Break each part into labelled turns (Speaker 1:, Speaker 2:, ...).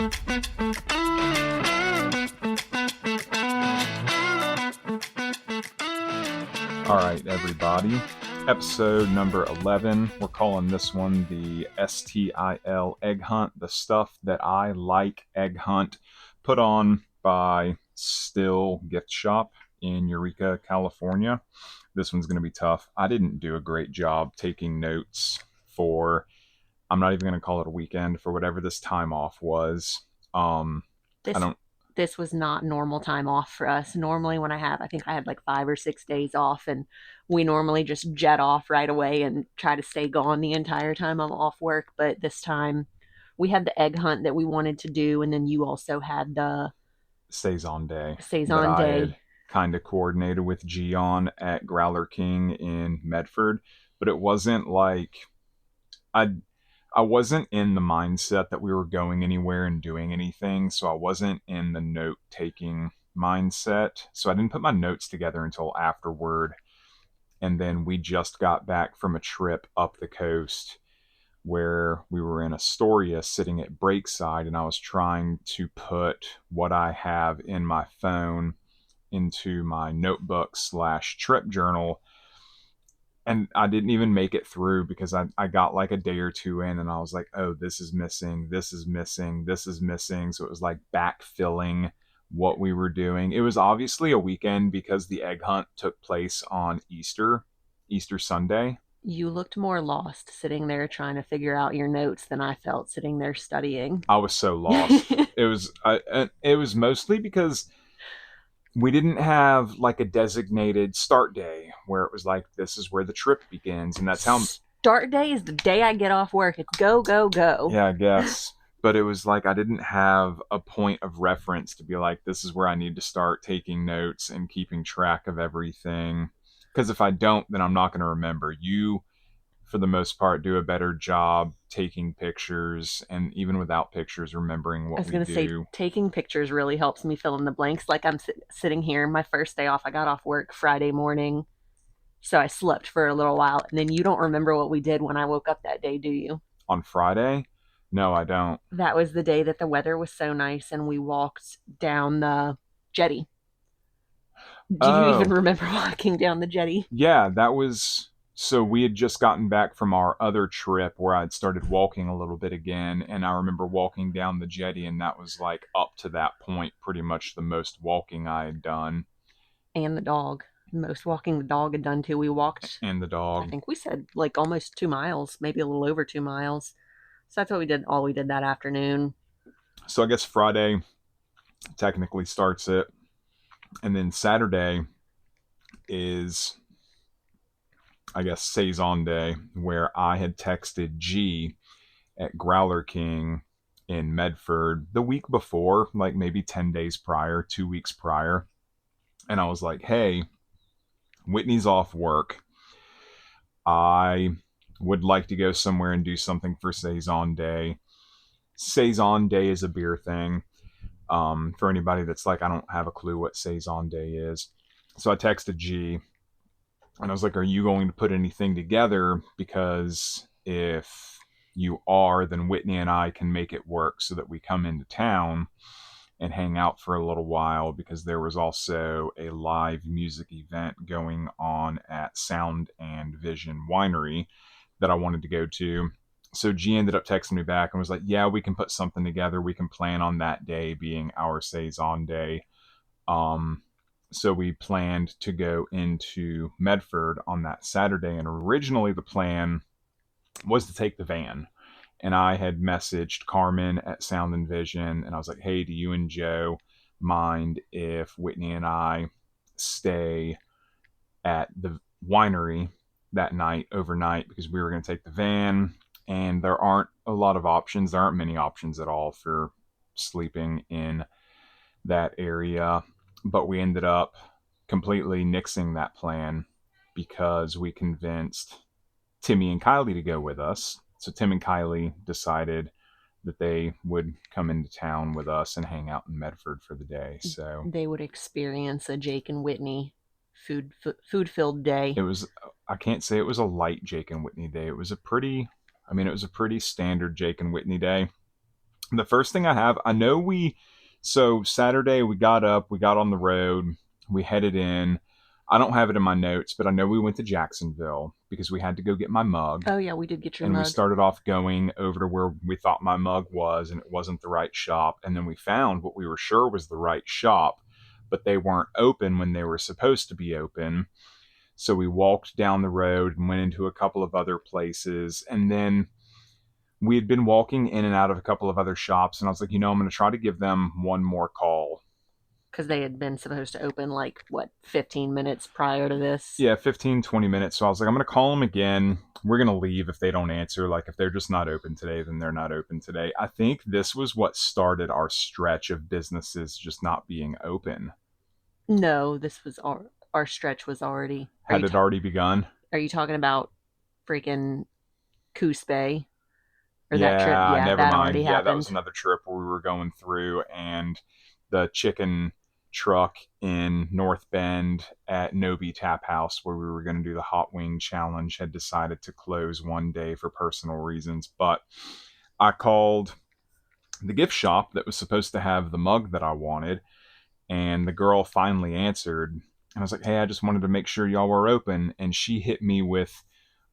Speaker 1: All right, everybody. Episode number 11. We're calling this one the STIL Egg Hunt, the Stuff That I Like Egg Hunt, put on by STIL Gift Shop in Eureka, California. This one's going to be tough. I didn't do a great job taking notes for, I'm not even going to call it a weekend, for whatever this time off was.
Speaker 2: This was not normal time off for us. Normally when I think I had like 5 or 6 days off, and we normally just jet off right away and try to stay gone the entire time I'm off work. But this time we had the egg hunt that we wanted to do, and then you also had the
Speaker 1: Saison Day
Speaker 2: Saison
Speaker 1: that
Speaker 2: Day.
Speaker 1: I had kind of coordinated with Gian at Growler King in Medford, but it wasn't like I wasn't in the mindset that we were going anywhere and doing anything, so I wasn't in the note-taking mindset. So I didn't put my notes together until afterward, and then we just got back from a trip up the coast where we were in Astoria sitting at Breakside, and I was trying to put what I have in my phone into my notebook / trip journal. And I didn't even make it through because I got like a day or two in and I was like, oh, this is missing, this is missing, this is missing. So it was like backfilling what we were doing. It was obviously a weekend because the egg hunt took place on Easter Sunday.
Speaker 2: You looked more lost sitting there trying to figure out your notes than I felt sitting there studying.
Speaker 1: I was so lost. It was mostly because we didn't have like a designated start day where it was like, this is where the trip begins. And that's how
Speaker 2: start day is the day I get off work. It's go, go, go.
Speaker 1: Yeah, I guess. But it was like, I didn't have a point of reference to be like, this is where I need to start taking notes and keeping track of everything. Because if I don't, then I'm not going to remember. You, for the most part, do a better job taking pictures, and even without pictures, remembering what we do. I was going to say,
Speaker 2: taking pictures really helps me fill in the blanks. Like I'm sitting here, my first day off, I got off work Friday morning, so I slept for a little while, and then you don't remember what we did when I woke up that day, do you?
Speaker 1: On Friday? No, I don't.
Speaker 2: That was the day that the weather was so nice, and we walked down the jetty. Do you even remember walking down the jetty?
Speaker 1: Yeah, that was... So we had just gotten back from our other trip where I'd started walking a little bit again, and I remember walking down the jetty, and that was like up to that point pretty much the most walking I had done.
Speaker 2: And the dog. Most walking the dog had done too. We walked...
Speaker 1: And the dog.
Speaker 2: I think we said like almost 2 miles, maybe a little over 2 miles. So that's what we did, all we did that afternoon.
Speaker 1: So I guess Friday technically starts it, and then Saturday is... I guess Saison Day, where I had texted G at Growler King in Medford the week before, like maybe 10 days prior, 2 weeks prior. And I was like, hey, Whitney's off work. I would like to go somewhere and do something for Saison Day. Saison Day is a beer thing. For anybody that's like, I don't have a clue what Saison Day is. So I texted G. And I was like, are you going to put anything together? Because if you are, then Whitney and I can make it work so that we come into town and hang out for a little while, because there was also a live music event going on at Sound and Vision Winery that I wanted to go to. So G ended up texting me back and was like, yeah, we can put something together. We can plan on that day being our Saison Day. So we planned to go into Medford on that Saturday, and originally the plan was to take the van. And I had messaged Carmen at Sound and Vision, and I was like, hey, do you and Joe mind if Whitney and I stay at the winery that night, overnight, because we were going to take the van, and there aren't a lot of options. There aren't many options at all for sleeping in that area. But we ended up completely nixing that plan because we convinced Timmy and Kylie to go with us. So Tim and Kylie decided that they would come into town with us and hang out in Medford for the day. So
Speaker 2: they would experience a Jake and Whitney food-filled day.
Speaker 1: It was, I can't say it was a light Jake and Whitney day. It was a pretty standard Jake and Whitney day. The first thing I have, so Saturday we got up, we got on the road, we headed in. I don't have it in my notes, but I know we went to Jacksonville because we had to go get my mug.
Speaker 2: Oh yeah, we did get your
Speaker 1: And we
Speaker 2: mug.
Speaker 1: started off going over to where we thought my mug was, and it wasn't the right shop. And then we found what we were sure was the right shop, but they weren't open when they were supposed to be open. So we walked down the road and went into a couple of other places. And then we had been walking in and out of a couple of other shops. And I was like, I'm going to try to give them one more call.
Speaker 2: Because they had been supposed to open like, what, 15 minutes prior to this?
Speaker 1: Yeah, 15, 20 minutes. So I was like, I'm going to call them again. We're going to leave if they don't answer. Like, if they're just not open today, then they're not open today. I think this was what started our stretch of businesses just not being open.
Speaker 2: No, this was our stretch was already.
Speaker 1: Had it already begun?
Speaker 2: Are you talking about freaking Coos Bay? Or that trip?
Speaker 1: Yeah,
Speaker 2: Yeah,
Speaker 1: never
Speaker 2: that
Speaker 1: mind.
Speaker 2: already
Speaker 1: Yeah, that
Speaker 2: happened.
Speaker 1: was another trip where we were going through, and the chicken truck in North Bend at Nobi Tap House, where we were going to do the hot wing challenge, had decided to close one day for personal reasons. But I called the gift shop that was supposed to have the mug that I wanted, and the girl finally answered. And I was like, hey, I just wanted to make sure y'all were open. And she hit me with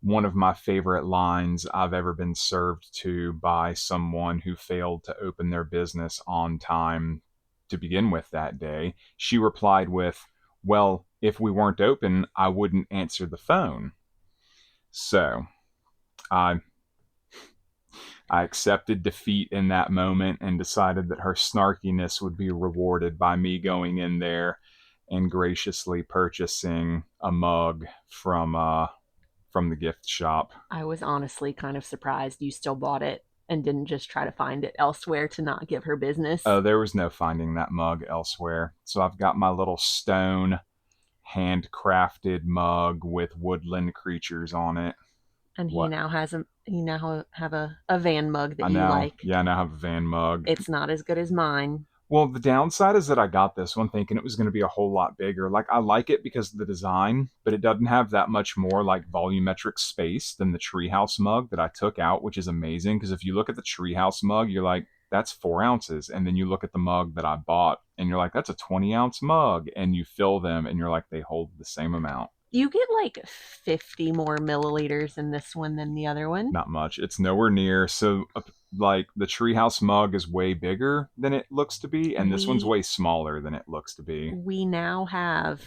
Speaker 1: one of my favorite lines I've ever been served to by someone who failed to open their business on time to begin with that day. She replied with, well, if we weren't open, I wouldn't answer the phone. So I I accepted defeat in that moment and decided that her snarkiness would be rewarded by me going in there and graciously purchasing a mug from the gift shop.
Speaker 2: I was honestly kind of surprised you still bought it and didn't just try to find it elsewhere to not give her business.
Speaker 1: Oh, there was no finding that mug elsewhere. So I've got my little stone handcrafted mug with woodland creatures on it.
Speaker 2: And
Speaker 1: What?
Speaker 2: he now have a van mug that
Speaker 1: I
Speaker 2: you
Speaker 1: know.
Speaker 2: like.
Speaker 1: Yeah, I now have a van mug.
Speaker 2: It's not as good as mine.
Speaker 1: Well, the downside is that I got this one thinking it was going to be a whole lot bigger. Like, I like it because of the design, but it doesn't have that much more like volumetric space than the treehouse mug that I took out, which is amazing. Because if you look at the treehouse mug, you're like, that's 4 ounces. And then you look at the mug that I bought and you're like, that's a 20-ounce mug. And you fill them and you're like, they hold the same amount.
Speaker 2: You get like 50 more milliliters in this one than the other one.
Speaker 1: Not much. It's nowhere near. So, like, the treehouse mug is way bigger than it looks to be, and this one's way smaller than it looks to be.
Speaker 2: We now have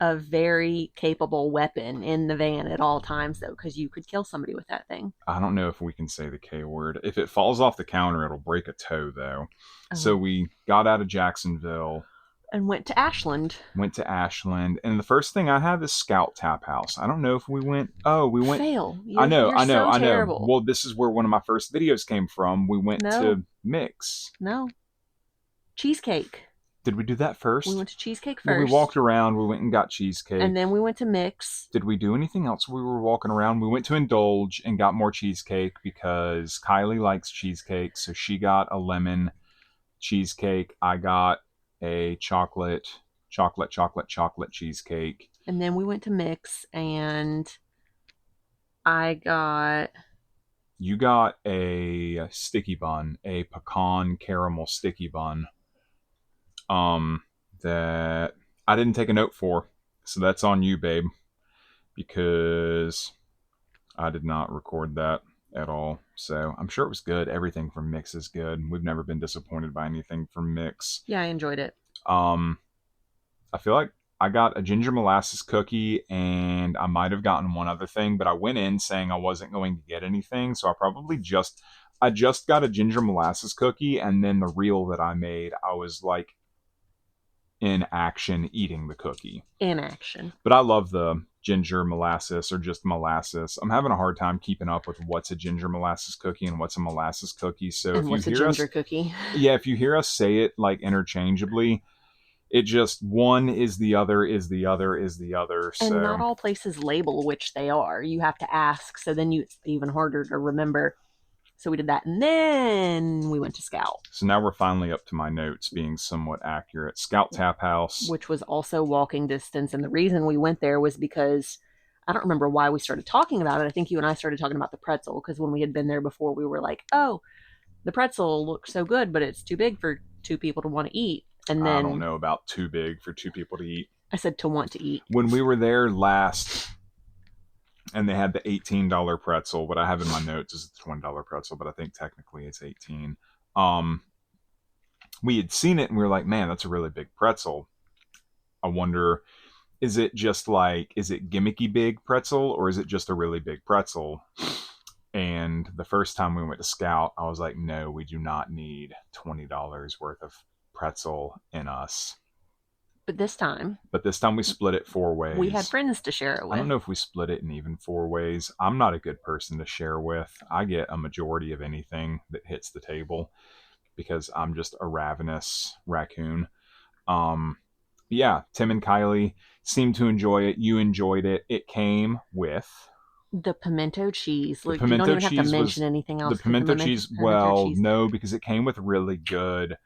Speaker 2: a very capable weapon in the van at all times, though, because you could kill somebody with that thing.
Speaker 1: I don't know if we can say the K word. If it falls off the counter, it'll break a toe, though. Oh. So we got out of Jacksonville
Speaker 2: and went to Ashland.
Speaker 1: And the first thing I have is Scout Tap House. I don't know if we went. Oh, we went.
Speaker 2: Fail.
Speaker 1: I know. Well, this is where one of my first videos came from. We went to Mix.
Speaker 2: No. Cheesecake.
Speaker 1: Did we do that first?
Speaker 2: We went to Cheesecake first.
Speaker 1: Well, we walked around. We went and got cheesecake.
Speaker 2: And then we went to Mix.
Speaker 1: Did we do anything else? We were walking around. We went to Indulge and got more cheesecake because Kylie likes cheesecake. So she got a lemon cheesecake. I got a chocolate cheesecake.
Speaker 2: And then we went to Mix and you
Speaker 1: got a sticky bun, a pecan caramel sticky bun. That I didn't take a note for. So that's on you, babe, because I did not record that at all. So I'm sure it was good. Everything from Mix is good. We've never been disappointed by anything from Mix.
Speaker 2: Yeah, I enjoyed it.
Speaker 1: I feel like I got a ginger molasses cookie and I might have gotten one other thing, but I went in saying I wasn't going to get anything. So I just got a ginger molasses cookie, and then the reel that I made, I was like in action eating the cookie.
Speaker 2: In action.
Speaker 1: But I love the ginger molasses or just molasses. I'm having a hard time keeping up with what's a ginger molasses cookie and what's a molasses cookie. So
Speaker 2: and
Speaker 1: if you
Speaker 2: hear ginger cookie?
Speaker 1: Yeah, if you hear us say it like interchangeably, it just one is the other is the other is the other.
Speaker 2: And not all places label which they are. You have to ask. So then it's even harder to remember. So we did that, and then we went to Scout.
Speaker 1: So now we're finally up to my notes being somewhat accurate. Scout Tap House.
Speaker 2: Which was also walking distance. And the reason we went there was because I don't remember why we started talking about it. I think you and I started talking about the pretzel, because when we had been there before, we were like, oh, the pretzel looks so good, but it's too big for two people to want to eat. And
Speaker 1: I don't
Speaker 2: then
Speaker 1: know about too big for two people to eat.
Speaker 2: I said to want to eat.
Speaker 1: When we were there last, and they had the $18 pretzel, what I have in my notes is the $20 pretzel, but I think technically it's 18. We had seen it and we were like, man, that's a really big pretzel. I wonder, is it gimmicky big pretzel, or is it just a really big pretzel? And the first time we went to Scout, I was like, no, we do not need $20 worth of pretzel in us.
Speaker 2: But this time
Speaker 1: we split it 4 ways.
Speaker 2: we had friends to share it with.
Speaker 1: I don't know if we split it in even 4 ways. I'm not a good person to share with. I get a majority of anything that hits the table because I'm just a ravenous raccoon. Yeah, Tim and Kylie seemed to enjoy it. You enjoyed it. It came with
Speaker 2: the pimento cheese. Look,
Speaker 1: pimento
Speaker 2: you don't even
Speaker 1: cheese
Speaker 2: have to mention anything else.
Speaker 1: The pimento cheese, well,
Speaker 2: cheese.
Speaker 1: no, because it came with really good,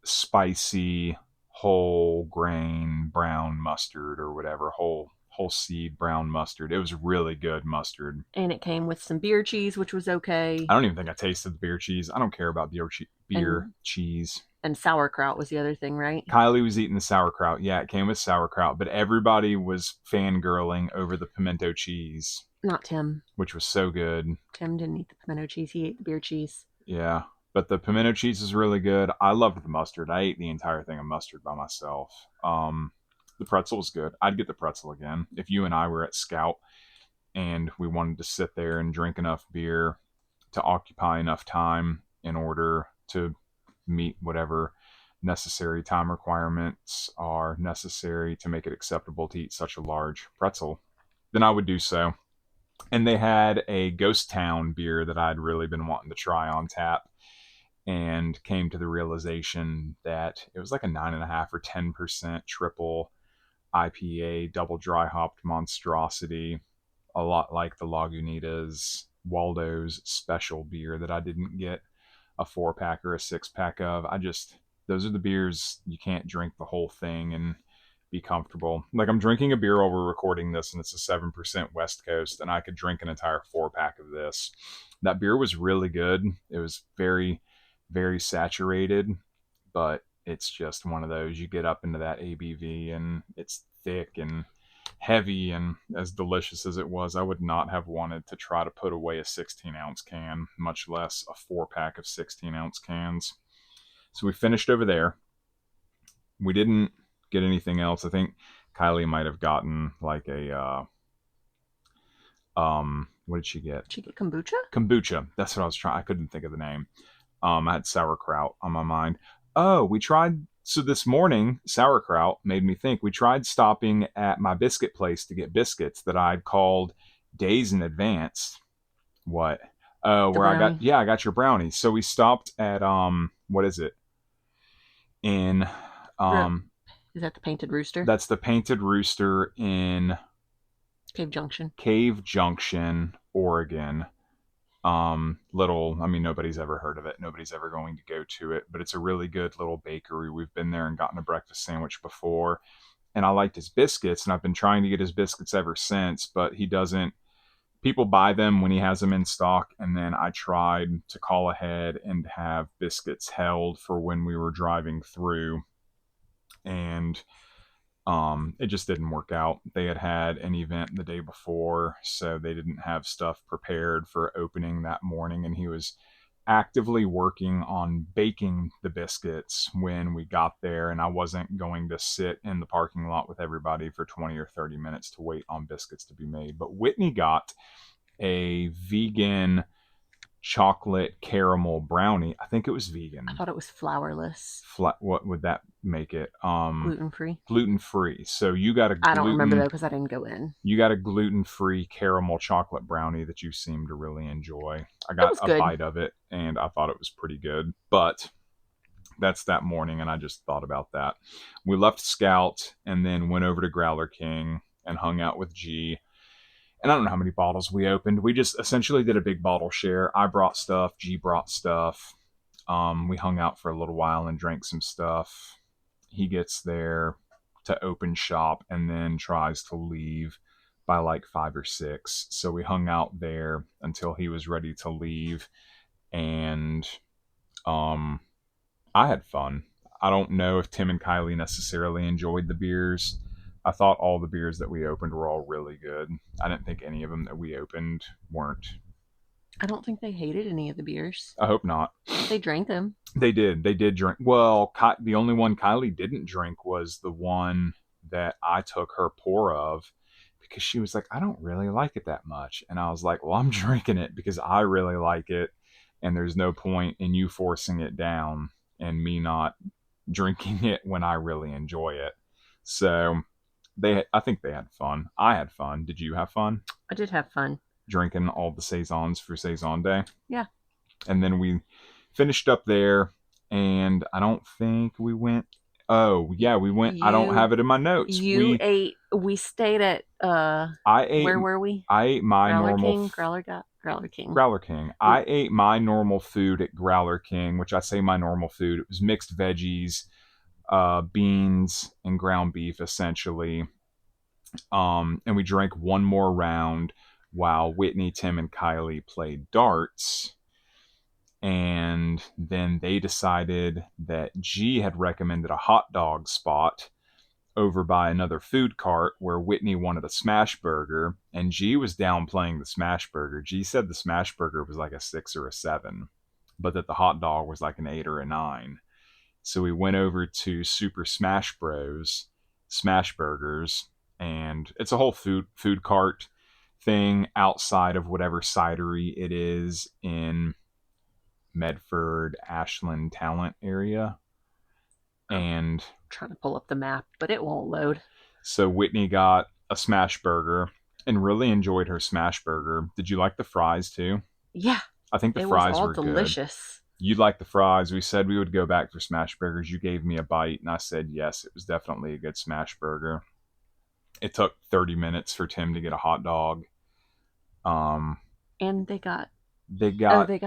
Speaker 1: spicy, whole grain brown mustard or whatever, whole seed brown mustard. It was really good mustard.
Speaker 2: And it came with some beer cheese, which was okay.
Speaker 1: I don't even think I tasted the beer cheese. I don't care about beer cheese.
Speaker 2: And sauerkraut was the other thing, right?
Speaker 1: Kylie was eating the sauerkraut. Yeah, it came with sauerkraut, but everybody was fangirling over the pimento cheese.
Speaker 2: Not Tim.
Speaker 1: Which was so good.
Speaker 2: Tim didn't eat the pimento cheese. He ate the beer cheese.
Speaker 1: Yeah, but the pimento cheese is really good. I loved the mustard. I ate the entire thing of mustard by myself. The pretzel was good. I'd get the pretzel again. If you and I were at Scout and we wanted to sit there and drink enough beer to occupy enough time in order to meet whatever necessary time requirements are necessary to make it acceptable to eat such a large pretzel, then I would do so. And they had a Ghost Town beer that I'd really been wanting to try on tap, and came to the realization that it was like a 9.5 or 10% triple IPA, double dry hopped monstrosity, a lot like the Lagunitas Waldo's special beer that I didn't get a 4-pack or a 6-pack of. Those are the beers you can't drink the whole thing and be comfortable. Like, I'm drinking a beer while we're recording this, and it's a 7% West Coast, and I could drink an entire 4-pack of this. That beer was really good. It was very, very saturated, but it's just one of those, you get up into that ABV and it's thick and heavy, and as delicious as it was, I would not have wanted to try to put away a 16-ounce can, much less a 4-pack of 16-ounce cans. So we finished over there. We didn't get anything else. I think Kylie might have gotten like a what did she get?
Speaker 2: Did she get kombucha?
Speaker 1: Kombucha. That's what I was trying. I couldn't think of the name. I had sauerkraut on my mind. Oh, we tried. So this morning, sauerkraut made me think. We tried stopping at my biscuit place to get biscuits that I'd called days in advance. What? Where I got your brownies. So we stopped at what is it? In
Speaker 2: is that the Painted Rooster?
Speaker 1: That's the Painted Rooster in
Speaker 2: Cave
Speaker 1: Junction, Oregon. Nobody's ever heard of it. Nobody's ever going to go to it, but it's a really good little bakery. We've been there and gotten a breakfast sandwich before, and I liked his biscuits, and I've been trying to get his biscuits ever since, but people buy them when he has them in stock, and then I tried to call ahead and have biscuits held for when we were driving through, and it just didn't work out. They had an event the day before, so they didn't have stuff prepared for opening that morning, and he was actively working on baking the biscuits when we got there, and I wasn't going to sit in the parking lot with everybody for 20 or 30 minutes to wait on biscuits to be made. But Whitney got a vegan chocolate caramel brownie. I think it was vegan.
Speaker 2: I thought it was flourless.
Speaker 1: What would that make it?
Speaker 2: Gluten-free.
Speaker 1: Gluten-free. So you got
Speaker 2: I don't remember though because I didn't go in.
Speaker 1: You got a gluten-free caramel chocolate brownie that you seem to really enjoy. I got a bite of it and I thought it was pretty good. But that's that morning, and I just thought about that. We left Scout and then went over to Growler King and hung out with G. And I don't know how many bottles we opened. We just essentially did a big bottle share. I brought stuff. G brought stuff. We hung out for a little while and drank some stuff. He gets there to open shop and then tries to leave by like 5 or 6. So we hung out there until he was ready to leave. And Um, I had fun. I don't know if Tim and Kylie necessarily enjoyed the beers. I thought all the beers that we opened were all really good. I didn't think any of them that we opened weren't.
Speaker 2: I don't think they hated any of the beers.
Speaker 1: I hope not.
Speaker 2: They drank them.
Speaker 1: They did. They did drink. Well, the only one Kylie didn't drink was the one that I took her pour of because she was like, I don't really like it that much. And I was like, well, I'm drinking it because I really like it. And there's no point in you forcing it down and me not drinking it when I really enjoy it. So I think they had fun. I had fun. Did you have fun
Speaker 2: I did have fun.
Speaker 1: drinking all the saisons for saison day?
Speaker 2: Yeah.
Speaker 1: And then we finished up there, and I don't think we went. Oh yeah, we went. I don't have it in my notes.
Speaker 2: You ate. We stayed at.
Speaker 1: I ate.
Speaker 2: Where were we?
Speaker 1: I ate my
Speaker 2: Growler
Speaker 1: normal.
Speaker 2: King. Growler King.
Speaker 1: Growler King. I ate my normal food at Growler King, which I say my normal food. It was mixed veggies, beans, and ground beef essentially. And we drank one more round while Whitney, Tim, and Kylie played darts. And then they decided that G had recommended a hot dog spot over by another food cart where Whitney wanted a smash burger, and G was downplaying the smash burger. G said the smash burger was like a 6 or a 7, but that the hot dog was like an 8 or a 9. So we went over to Super Smash Bros. Smash Burgers, and it's a whole food cart thing outside of whatever cidery it is in Medford, Ashland, Talent area. And
Speaker 2: I'm trying to pull up the map, but it won't load.
Speaker 1: So Whitney got a smash burger and really enjoyed her smash burger. Did you like the fries too?
Speaker 2: Yeah.
Speaker 1: I think the fries were
Speaker 2: delicious.
Speaker 1: Good. You liked the fries. We said we would go back for smash burgers. You gave me a bite, and I said yes, it was definitely a good smash burger. It took 30 minutes for Tim to get a hot dog.
Speaker 2: And they got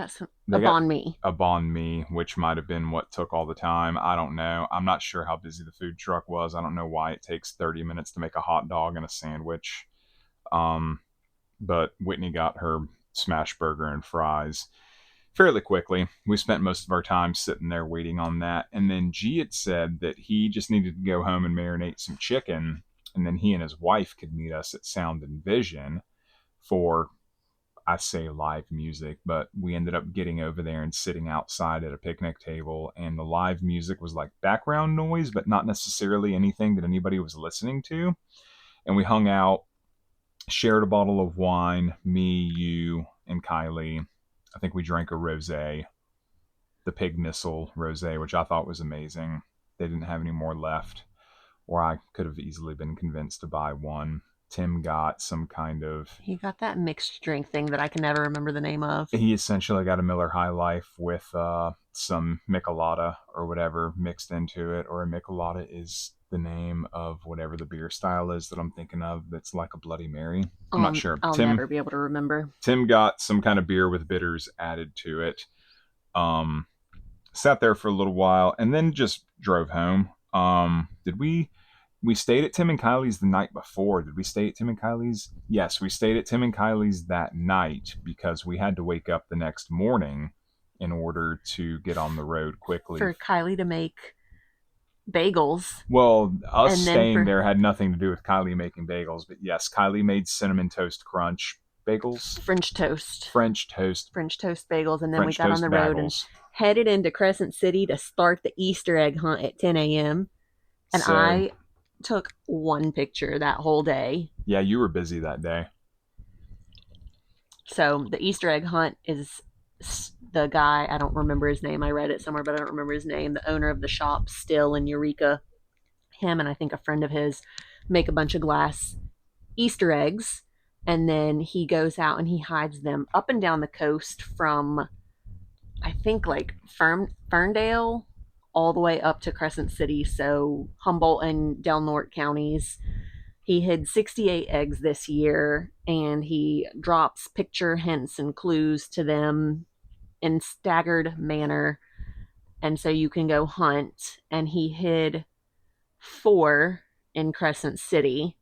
Speaker 2: some
Speaker 1: a
Speaker 2: banh
Speaker 1: mi, which might have been what took all the time. I don't know. I'm not sure how busy the food truck was. I don't know why it takes 30 minutes to make a hot dog and a sandwich. But Whitney got her smash burger and fries fairly quickly. We spent most of our time sitting there waiting on that. And then G had said that he just needed to go home and marinate some chicken, and then he and his wife could meet us at Sound and Vision for, I say live music, but we ended up getting over there and sitting outside at a picnic table, and the live music was like background noise, but not necessarily anything that anybody was listening to. And we hung out, shared a bottle of wine, me, you, and Kylie. I think we drank a rosé, the Pig Missile rosé, which I thought was amazing. They didn't have any more left, or I could have easily been convinced to buy one. Tim got some kind of...
Speaker 2: He got that mixed drink thing that I can never remember the name of.
Speaker 1: He essentially got a Miller High Life with some Michelada or whatever mixed into it, or a Michelada is the name of whatever the beer style is that I'm thinking of that's like a Bloody Mary. I'm not sure.
Speaker 2: I'll never be able to remember.
Speaker 1: Tim got some kind of beer with bitters added to it. Sat there for a little while and then just drove home. We stayed at Tim and Kylie's the night before. Did we stay at Tim and Kylie's? Yes, we stayed at Tim and Kylie's that night because we had to wake up the next morning in order to get on the road quickly.
Speaker 2: For Kylie to make bagels.
Speaker 1: Well, us staying there had nothing to do with Kylie making bagels, but yes, Kylie made cinnamon toast crunch bagels.
Speaker 2: French toast bagels, and then we got on the road and headed into Crescent City to start the Easter egg hunt at 10 a.m. And I took one picture that whole day.
Speaker 1: Yeah, you were busy that day.
Speaker 2: So the Easter egg hunt is the guy, I don't remember his name. I read it somewhere, but I don't remember his name. The owner of the shop, STIL in Eureka. Him and I think a friend of his make a bunch of glass Easter eggs, and then he goes out and he hides them up and down the coast from, I think, like Ferndale all the way up to Crescent City, so Humboldt and Del Norte counties. He hid 68 eggs this year, and he drops picture hints and clues to them in staggered manner, and so you can go hunt. And he hid 4 in Crescent City.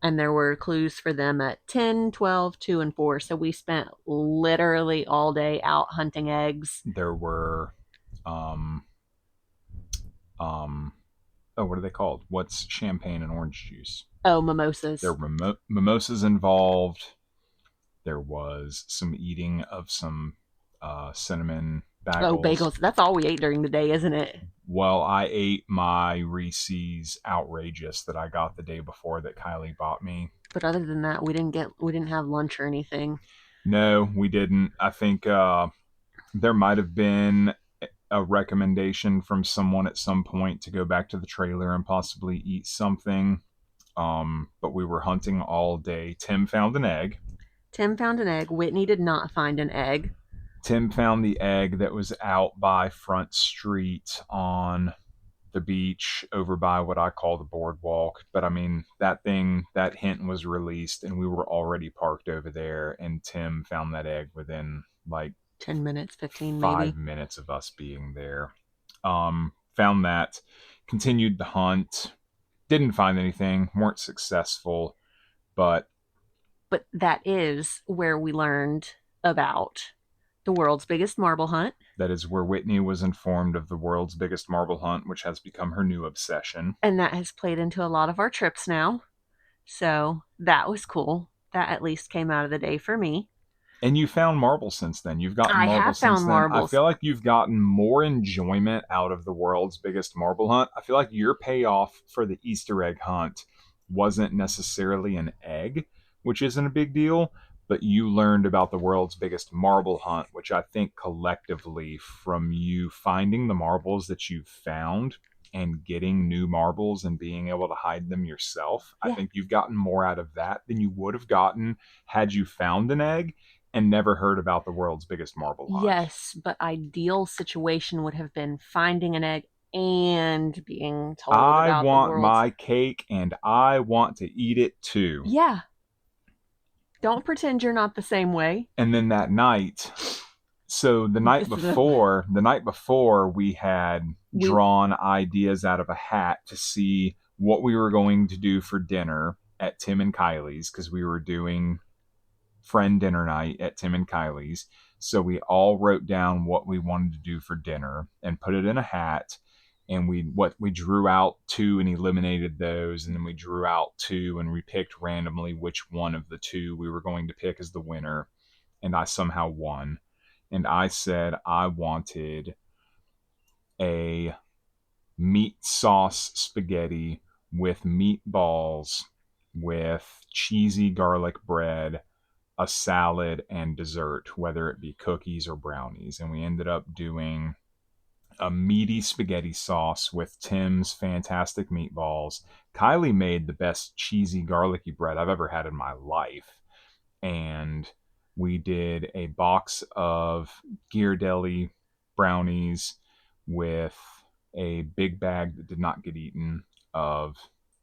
Speaker 2: and there were clues for them at 10, 12, 2, and 4. So we spent literally all day out hunting eggs.
Speaker 1: There were, um, oh, what are they called? What's champagne and orange juice?
Speaker 2: Oh,
Speaker 1: There
Speaker 2: mimosas.
Speaker 1: were mimosas involved. There was some eating of some cinnamon
Speaker 2: Oh,
Speaker 1: bagels.
Speaker 2: bagels. That's all we ate during the day, isn't it?
Speaker 1: Well, I ate my Reese's Outrageous that I got the day before that Kylie bought me.
Speaker 2: But other than that, we didn't have lunch or anything.
Speaker 1: No, we didn't. I think there might have been a recommendation from someone at some point to go back to the trailer and possibly eat something. But we were hunting all day. Tim found an egg.
Speaker 2: Tim found an egg. Whitney did not find an egg.
Speaker 1: Tim found the egg that was out by Front Street on the beach over by what I call the boardwalk. But I mean, that hint was released and we were already parked over there. And Tim found that egg within like
Speaker 2: 10 minutes, 15 maybe.
Speaker 1: 5 minutes of us being there. Found that, continued the hunt, didn't find anything, weren't successful, but
Speaker 2: But that is where we learned about the world's biggest marble hunt.
Speaker 1: that is where Whitney was informed of the world's biggest marble hunt, which has become her new obsession.
Speaker 2: And that has played into a lot of our trips now. So that was cool. That at least came out of the day for me.
Speaker 1: And you found marbles since then. You've gotten
Speaker 2: I
Speaker 1: marbles
Speaker 2: have
Speaker 1: since
Speaker 2: found
Speaker 1: then. I
Speaker 2: marbles.
Speaker 1: feel like you've gotten more enjoyment out of the world's biggest marble hunt. I feel like your payoff for the Easter egg hunt wasn't necessarily an egg, which isn't a big deal, but you learned about the world's biggest marble hunt, which I think collectively, from you finding the marbles that you've found and getting new marbles and being able to hide them yourself, I
Speaker 2: Yeah.
Speaker 1: think you've gotten more out of that than you would have gotten had you found an egg and never heard about the world's biggest marble hunt.
Speaker 2: Yes, but ideal situation would have been finding an egg and being told
Speaker 1: I
Speaker 2: about the
Speaker 1: want
Speaker 2: world's.
Speaker 1: my cake and I want to eat it too.
Speaker 2: Yeah. Don't pretend you're not the same way.
Speaker 1: And then that night, so the night before we had drawn ideas out of a hat to see what we were going to do for dinner at Tim and Kylie's, because we were doing friend dinner night at Tim and Kylie's. So we all wrote down what we wanted to do for dinner and put it in a hat. And we drew out two and eliminated those, and then we drew out two and we picked randomly which one of the two we were going to pick as the winner. And I somehow won. And I said I wanted a meat sauce spaghetti with meatballs, with cheesy garlic bread, a salad, and dessert, whether it be cookies or brownies. And we ended up doing a meaty spaghetti sauce with Tim's fantastic meatballs. Kylie made the best cheesy garlicky bread I've ever had in my life. And we did a box of Ghirardelli brownies with a big bag that did not get eaten of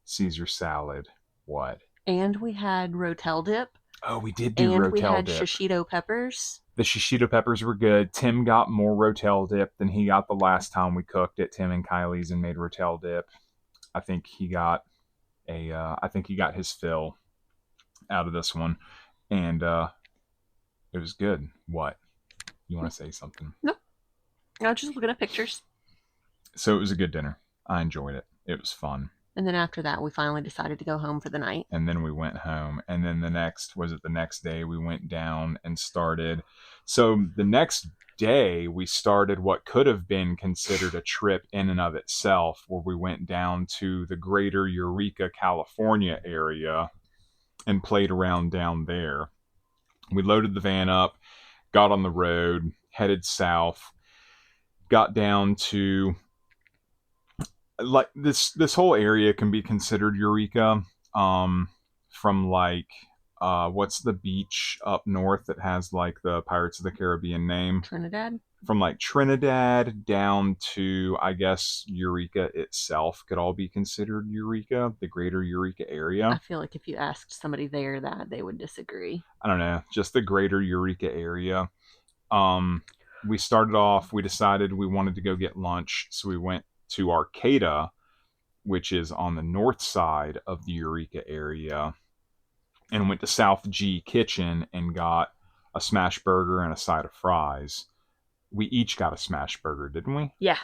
Speaker 1: Caesar salad. What?
Speaker 2: And we had rotel dip.
Speaker 1: Oh, we did do
Speaker 2: And we
Speaker 1: rotel
Speaker 2: had
Speaker 1: dip.
Speaker 2: shishito peppers.
Speaker 1: The shishito peppers were good. Tim got more rotel dip than he got the last time we cooked at Tim and Kylie's and made rotel dip. I think he got his fill out of this one, and it was good. What? You want to say something?
Speaker 2: No, I was just looking at pictures.
Speaker 1: So it was a good dinner. I enjoyed it. It was fun.
Speaker 2: And then after that, we finally decided to go home for the night.
Speaker 1: And then we went home. And then the next day we went down and started. So the next day we started what could have been considered a trip in and of itself, where we went down to the greater Eureka, California area and played around down there. We loaded the van up, got on the road, headed south, got down to, like, this whole area can be considered Eureka, from like what's the beach up north that has like the Pirates of the Caribbean name?
Speaker 2: Trinidad.
Speaker 1: From like Trinidad down to, I guess, Eureka itself could all be considered Eureka, the greater Eureka area.
Speaker 2: I feel like if you asked somebody there that, they would disagree.
Speaker 1: I don't know, just the greater Eureka area. We started off, we decided we wanted to go get lunch, so we went to Arcata, which is on the north side of the Eureka area, and went to South G Kitchen and got a smash burger and a side of fries. We each got a smash burger, didn't we?
Speaker 2: Yeah.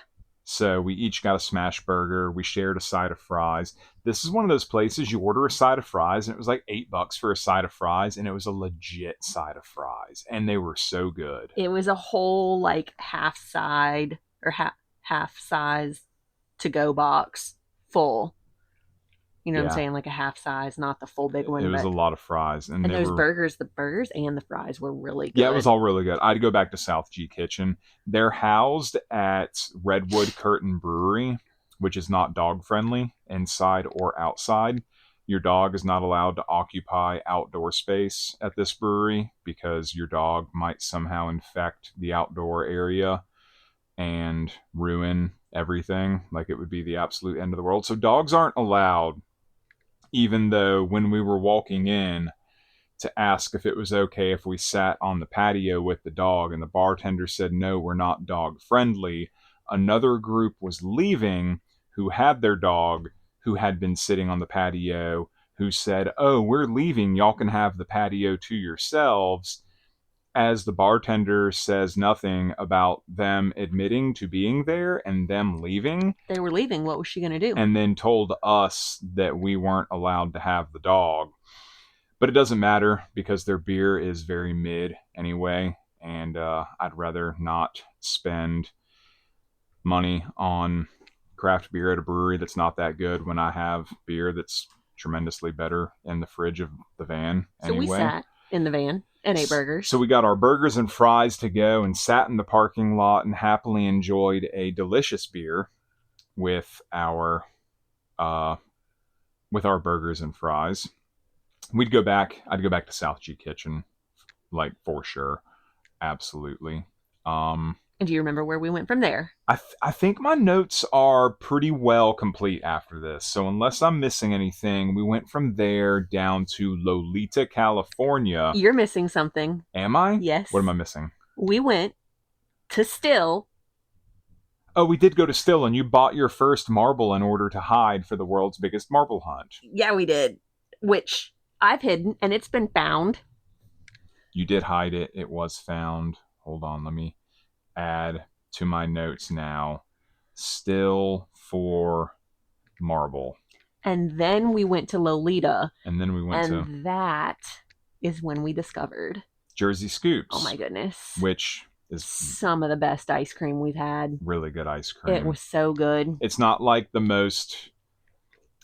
Speaker 1: So we each got a smash burger. We shared a side of fries. This is one of those places you order a side of fries, and it was like $8 for a side of fries, and it was a legit side of fries, and they were so good.
Speaker 2: It was a whole like half side or half size to go box full. You know what I'm saying? Like a half size, not the full big one.
Speaker 1: It was a lot of fries. And
Speaker 2: those burgers, the burgers and the fries were really good.
Speaker 1: Yeah, it was all really good. I'd go back to South G Kitchen. They're housed at Redwood Curtain Brewery, which is not dog friendly inside or outside. Your dog is not allowed to occupy outdoor space at this brewery because your dog might somehow infect the outdoor area and ruin everything. Like it would be the absolute end of the world. So dogs aren't allowed, even though when we were walking in to ask if it was okay if we sat on the patio with the dog, and the bartender said, no, we're not dog friendly, another group was leaving who had their dog who had been sitting on the patio, who said, oh, we're leaving, y'all can have the patio to yourselves, as the bartender says nothing about them admitting to being there and them leaving.
Speaker 2: They were leaving. What was she going to do?
Speaker 1: And then told us that we weren't allowed to have the dog. But it doesn't matter because their beer is very mid anyway. And I'd rather not spend money on craft beer at a brewery that's not that good when I have beer that's tremendously better in the fridge of the van anyway.
Speaker 2: So we sat in the van and ate burgers.
Speaker 1: So we got our burgers and fries to go and sat in the parking lot and happily enjoyed a delicious beer with our burgers and fries. I'd go back to South G Kitchen, like for sure. Absolutely.
Speaker 2: And do you remember where we went from there?
Speaker 1: I think my notes are pretty well complete after this. So unless I'm missing anything, we went from there down to Lolita, California.
Speaker 2: You're missing something.
Speaker 1: Am I?
Speaker 2: Yes.
Speaker 1: What am I missing?
Speaker 2: We went to STIL.
Speaker 1: Oh, we did go to STIL, and you bought your first marble in order to hide for the world's biggest marble hunt.
Speaker 2: Yeah, we did. Which I've hidden, and it's been found.
Speaker 1: You did hide it. It was found. Hold on, let me add to my notes now. STIL for marble.
Speaker 2: And then we went to Lolita.
Speaker 1: And then we went to...
Speaker 2: And that is when we discovered...
Speaker 1: Jersey Scoops.
Speaker 2: Oh my goodness.
Speaker 1: Which is...
Speaker 2: some of the best ice cream we've had.
Speaker 1: Really good ice cream.
Speaker 2: It was so good.
Speaker 1: It's not like the most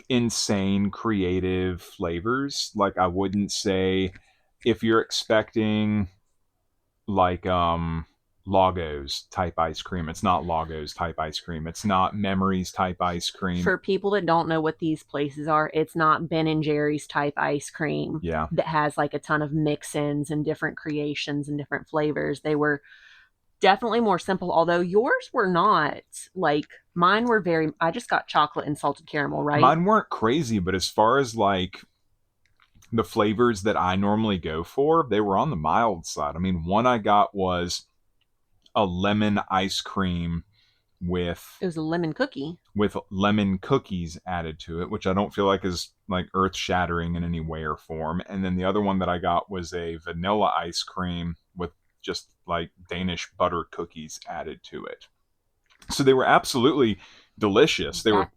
Speaker 1: insane creative flavors. Like I wouldn't say if you're expecting like Lagos type ice cream, it's not Lagos type ice cream. It's not Memories type ice cream.
Speaker 2: For people that don't know what these places are, it's not Ben and Jerry's type ice cream.
Speaker 1: Yeah.
Speaker 2: That has like a ton of mix-ins and different creations and different flavors. They were definitely more simple, although yours were not. Like mine were very... I just got chocolate and salted caramel, right?
Speaker 1: Mine weren't crazy, but as far as like the flavors that I normally go for, they were on the mild side. I mean, one I got was a lemon ice cream with...
Speaker 2: It was a lemon cookie.
Speaker 1: With lemon cookies added to it, which I don't feel like is like earth-shattering in any way or form. And then the other one that I got was a vanilla ice cream with just like Danish butter cookies added to it. So they were absolutely delicious. They were...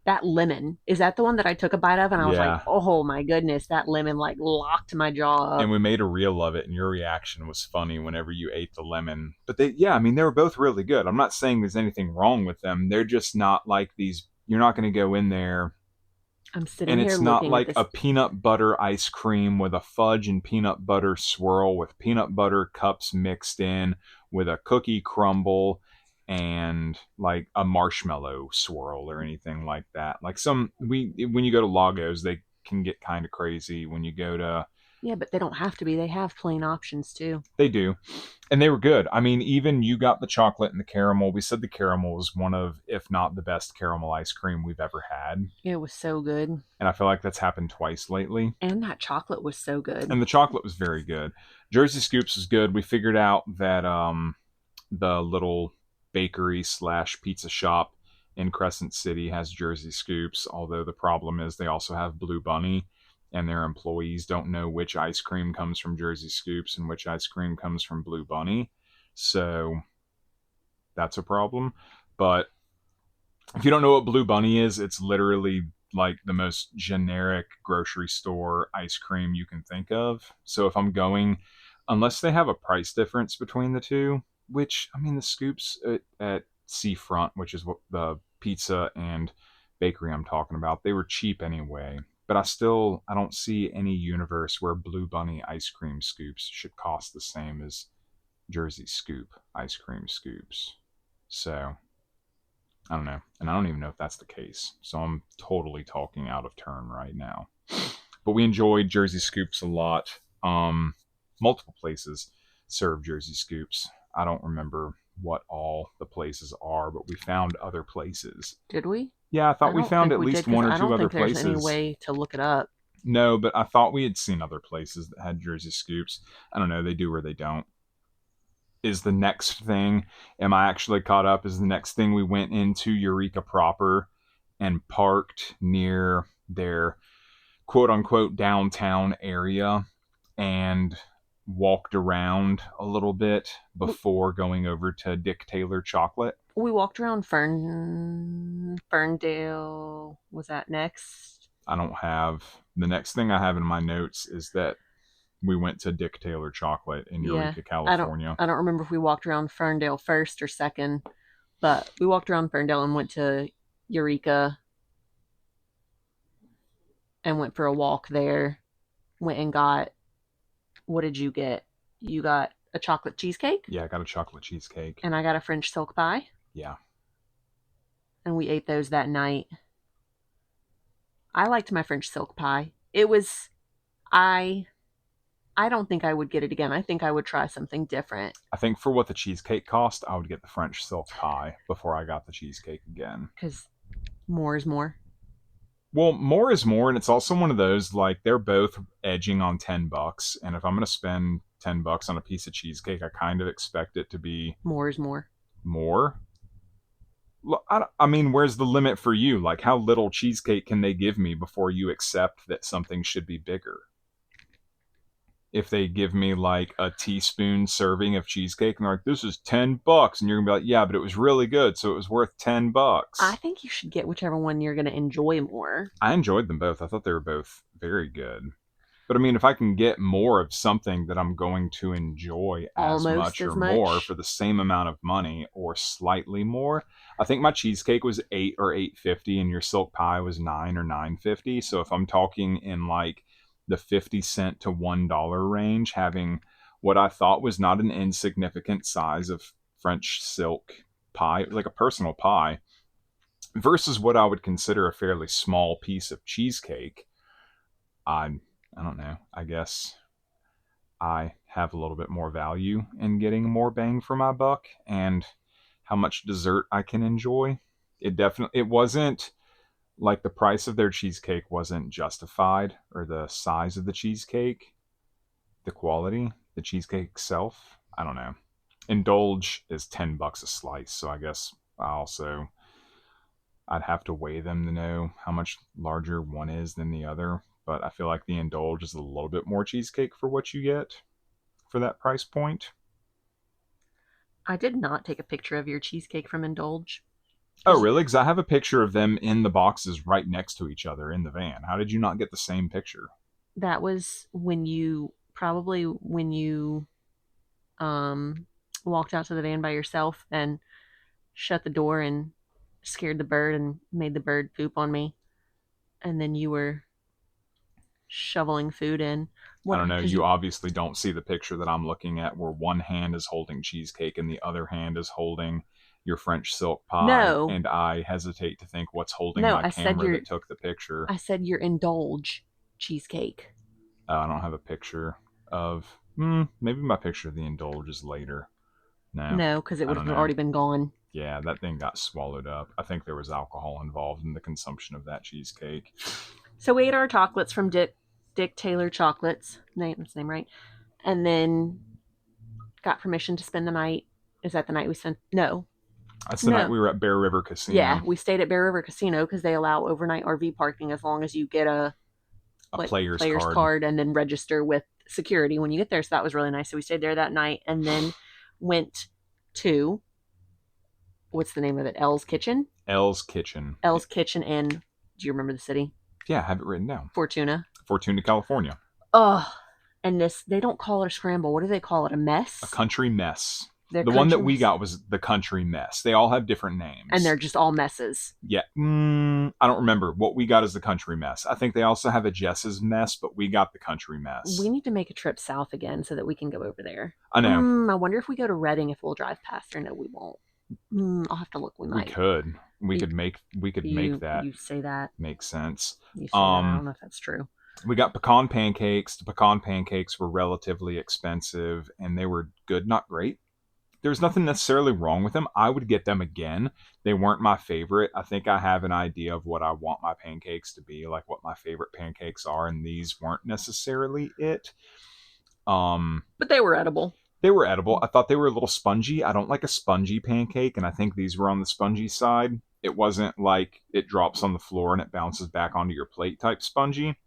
Speaker 2: That lemon, is that the one that I took a bite of? And I was like, oh my goodness, that lemon like locked my jaw up.
Speaker 1: And we made a reel of it, and your reaction was funny whenever you ate the lemon. But they were both really good. I'm not saying there's anything wrong with them. They're just not like these... You're not going to go in there...
Speaker 2: I'm sitting here looking at this. And
Speaker 1: it's not like a peanut butter ice cream with a fudge and peanut butter swirl with peanut butter cups mixed in with a cookie crumble and like a marshmallow swirl or anything like that. Like when you go to Lagos, they can get kind of crazy. When you go to...
Speaker 2: Yeah, but they don't have to be. They have plain options too.
Speaker 1: They do. And they were good. I mean, even you got the chocolate and the caramel. We said the caramel was one of, if not the best caramel ice cream we've ever had.
Speaker 2: It was so good.
Speaker 1: And I feel like that's happened twice lately.
Speaker 2: And that chocolate was so good.
Speaker 1: And the chocolate was very good. Jersey Scoops was good. We figured out that the little bakery / pizza shop in Crescent City has Jersey Scoops, although the problem is they also have Blue Bunny, and their employees don't know which ice cream comes from Jersey Scoops and which ice cream comes from Blue Bunny. So that's a problem. But if you don't know what Blue Bunny is, it's literally like the most generic grocery store ice cream you can think of. So if I'm going, unless they have a price difference between the two, which I mean, the scoops at Seafront, which is what the pizza and bakery I'm talking about, they were cheap anyway. But I don't see any universe where Blue Bunny ice cream scoops should cost the same as Jersey Scoop ice cream scoops. So I don't know. And I don't even know if that's the case. So I'm totally talking out of turn right now. But we enjoyed Jersey Scoops a lot. Multiple places serve Jersey Scoops. I don't remember what all the places are, but we found other places.
Speaker 2: Did we?
Speaker 1: Yeah, I thought
Speaker 2: I
Speaker 1: we
Speaker 2: don't
Speaker 1: found
Speaker 2: think
Speaker 1: at
Speaker 2: we did
Speaker 1: least
Speaker 2: because
Speaker 1: one or
Speaker 2: I
Speaker 1: two
Speaker 2: don't
Speaker 1: other
Speaker 2: think there's any
Speaker 1: places.
Speaker 2: way to look it up.
Speaker 1: No, but I thought we had seen other places that had Jersey Scoops. I don't know. They do or they don't. Is the next thing. Am I actually caught up? Is the next thing we went into Eureka proper and parked near their quote unquote downtown area and walked around a little bit before going over to Dick Taylor Chocolate.
Speaker 2: We walked around Ferndale. Was that next?
Speaker 1: I don't have the next thing I have in my notes is that we went to Dick Taylor Chocolate in
Speaker 2: Yeah.
Speaker 1: Eureka, California.
Speaker 2: I don't remember if we walked around Ferndale first or second, but we walked around Ferndale and went to Eureka and went for a walk there. Went and got, what did you get? You got a chocolate cheesecake?
Speaker 1: Yeah, I got a chocolate cheesecake.
Speaker 2: And I got a French silk pie.
Speaker 1: Yeah.
Speaker 2: And we ate those that night. I liked my French silk pie. It was, I don't think I would get it again. I think I would try something different.
Speaker 1: I think for what the cheesecake cost, I would get the French silk pie before I got the cheesecake again.
Speaker 2: Because more is more.
Speaker 1: Well, more is more, and it's also one of those like they're both edging on $10, and if I'm gonna spend $10 on a piece of cheesecake, I kind of expect it to be
Speaker 2: More is more.
Speaker 1: more. I mean, where's the limit for you? Like, how little cheesecake can they give me before you accept that something should be bigger? If they give me like a teaspoon serving of cheesecake and they're like, this is $10, and you're gonna be like, yeah, but it was really good, so it was worth $10.
Speaker 2: I think you should get whichever one you're going to enjoy more.
Speaker 1: I enjoyed them both. I thought they were both very good. But I mean, if I can get more of something that I'm going to enjoy as much or more for the same amount of money or slightly more, I think my cheesecake was $8 or $8.50 and your silk pie was $9 or $9.50. So if I'm talking in like the 50 cent to $1 range, having what I thought was not an insignificant size of French silk pie, like a personal pie, versus what I would consider a fairly small piece of cheesecake, I don't know. I guess I have a little bit more value in getting more bang for my buck and how much dessert I can enjoy. It wasn't like the price of their cheesecake wasn't justified, or the size of the cheesecake, the quality, the cheesecake itself. I don't know. Indulge is $10 a slice, so I guess I'd have to weigh them to know how much larger one is than the other. But I feel like the Indulge is a little bit more cheesecake for what you get for that price point.
Speaker 2: I did not take a picture of your cheesecake from Indulge.
Speaker 1: Oh, really? Because I have a picture of them in the boxes right next to each other in the van. How did you not get the same picture?
Speaker 2: That was when you walked out to the van by yourself and shut the door and scared the bird and made the bird poop on me. And then you were shoveling food in.
Speaker 1: I don't know. You obviously don't see the picture that I'm looking at where one hand is holding cheesecake and the other hand is holding your French silk pie.
Speaker 2: No.
Speaker 1: And I hesitate to think what's holding my camera that took the picture.
Speaker 2: I said your Indulge cheesecake.
Speaker 1: I don't have a picture of... maybe my picture of the Indulge is later.
Speaker 2: No, because it would have already been gone.
Speaker 1: Yeah, that thing got swallowed up. I think there was alcohol involved in the consumption of that cheesecake.
Speaker 2: So we ate our chocolates from Dick Taylor Chocolates. That's the name, right? And then got permission to spend the night. Is that the night we spent? No.
Speaker 1: That's the night
Speaker 2: No.
Speaker 1: we were at Bear River
Speaker 2: Yeah,
Speaker 1: Casino.
Speaker 2: we stayed at Bear River Casino because they allow overnight RV parking as long as you get a
Speaker 1: A player's
Speaker 2: player's
Speaker 1: card.
Speaker 2: card and then register with security when you get there. So that was really nice. So we stayed there that night and then went to, what's the name of it? Elle's Kitchen?
Speaker 1: Elle's Kitchen.
Speaker 2: Elle's Kitchen in, do you remember the city?
Speaker 1: Yeah, I have it written down.
Speaker 2: Fortuna.
Speaker 1: Fortuna, California.
Speaker 2: Oh, and this, they don't call it a scramble. What do they call it? A mess?
Speaker 1: A country mess.
Speaker 2: Their
Speaker 1: The one that
Speaker 2: country
Speaker 1: we
Speaker 2: mess.
Speaker 1: got was the country mess. They all have different names.
Speaker 2: And they're just all messes.
Speaker 1: Yeah. I don't remember. What we got is the country mess. I think they also have a Jess's mess, but we got the country mess.
Speaker 2: We need to make a trip south again so that we can go over there.
Speaker 1: I know.
Speaker 2: I wonder if we go to Redding if we'll drive past there. No, we won't. I'll have to look. We might.
Speaker 1: We could. We could make that.
Speaker 2: You say that.
Speaker 1: Make sense.
Speaker 2: You say that. I don't know if that's true.
Speaker 1: We got pecan pancakes. The pecan pancakes were relatively expensive and they were good, not great. There's nothing necessarily wrong with them. I would get them again. They weren't my favorite. I think I have an idea of what I want my pancakes to be, like what my favorite pancakes are, and these weren't necessarily it.
Speaker 2: But they were edible.
Speaker 1: They were edible. I thought they were a little spongy. I don't like a spongy pancake, and I think these were on the spongy side. It wasn't like it drops on the floor and it bounces back onto your plate type spongy.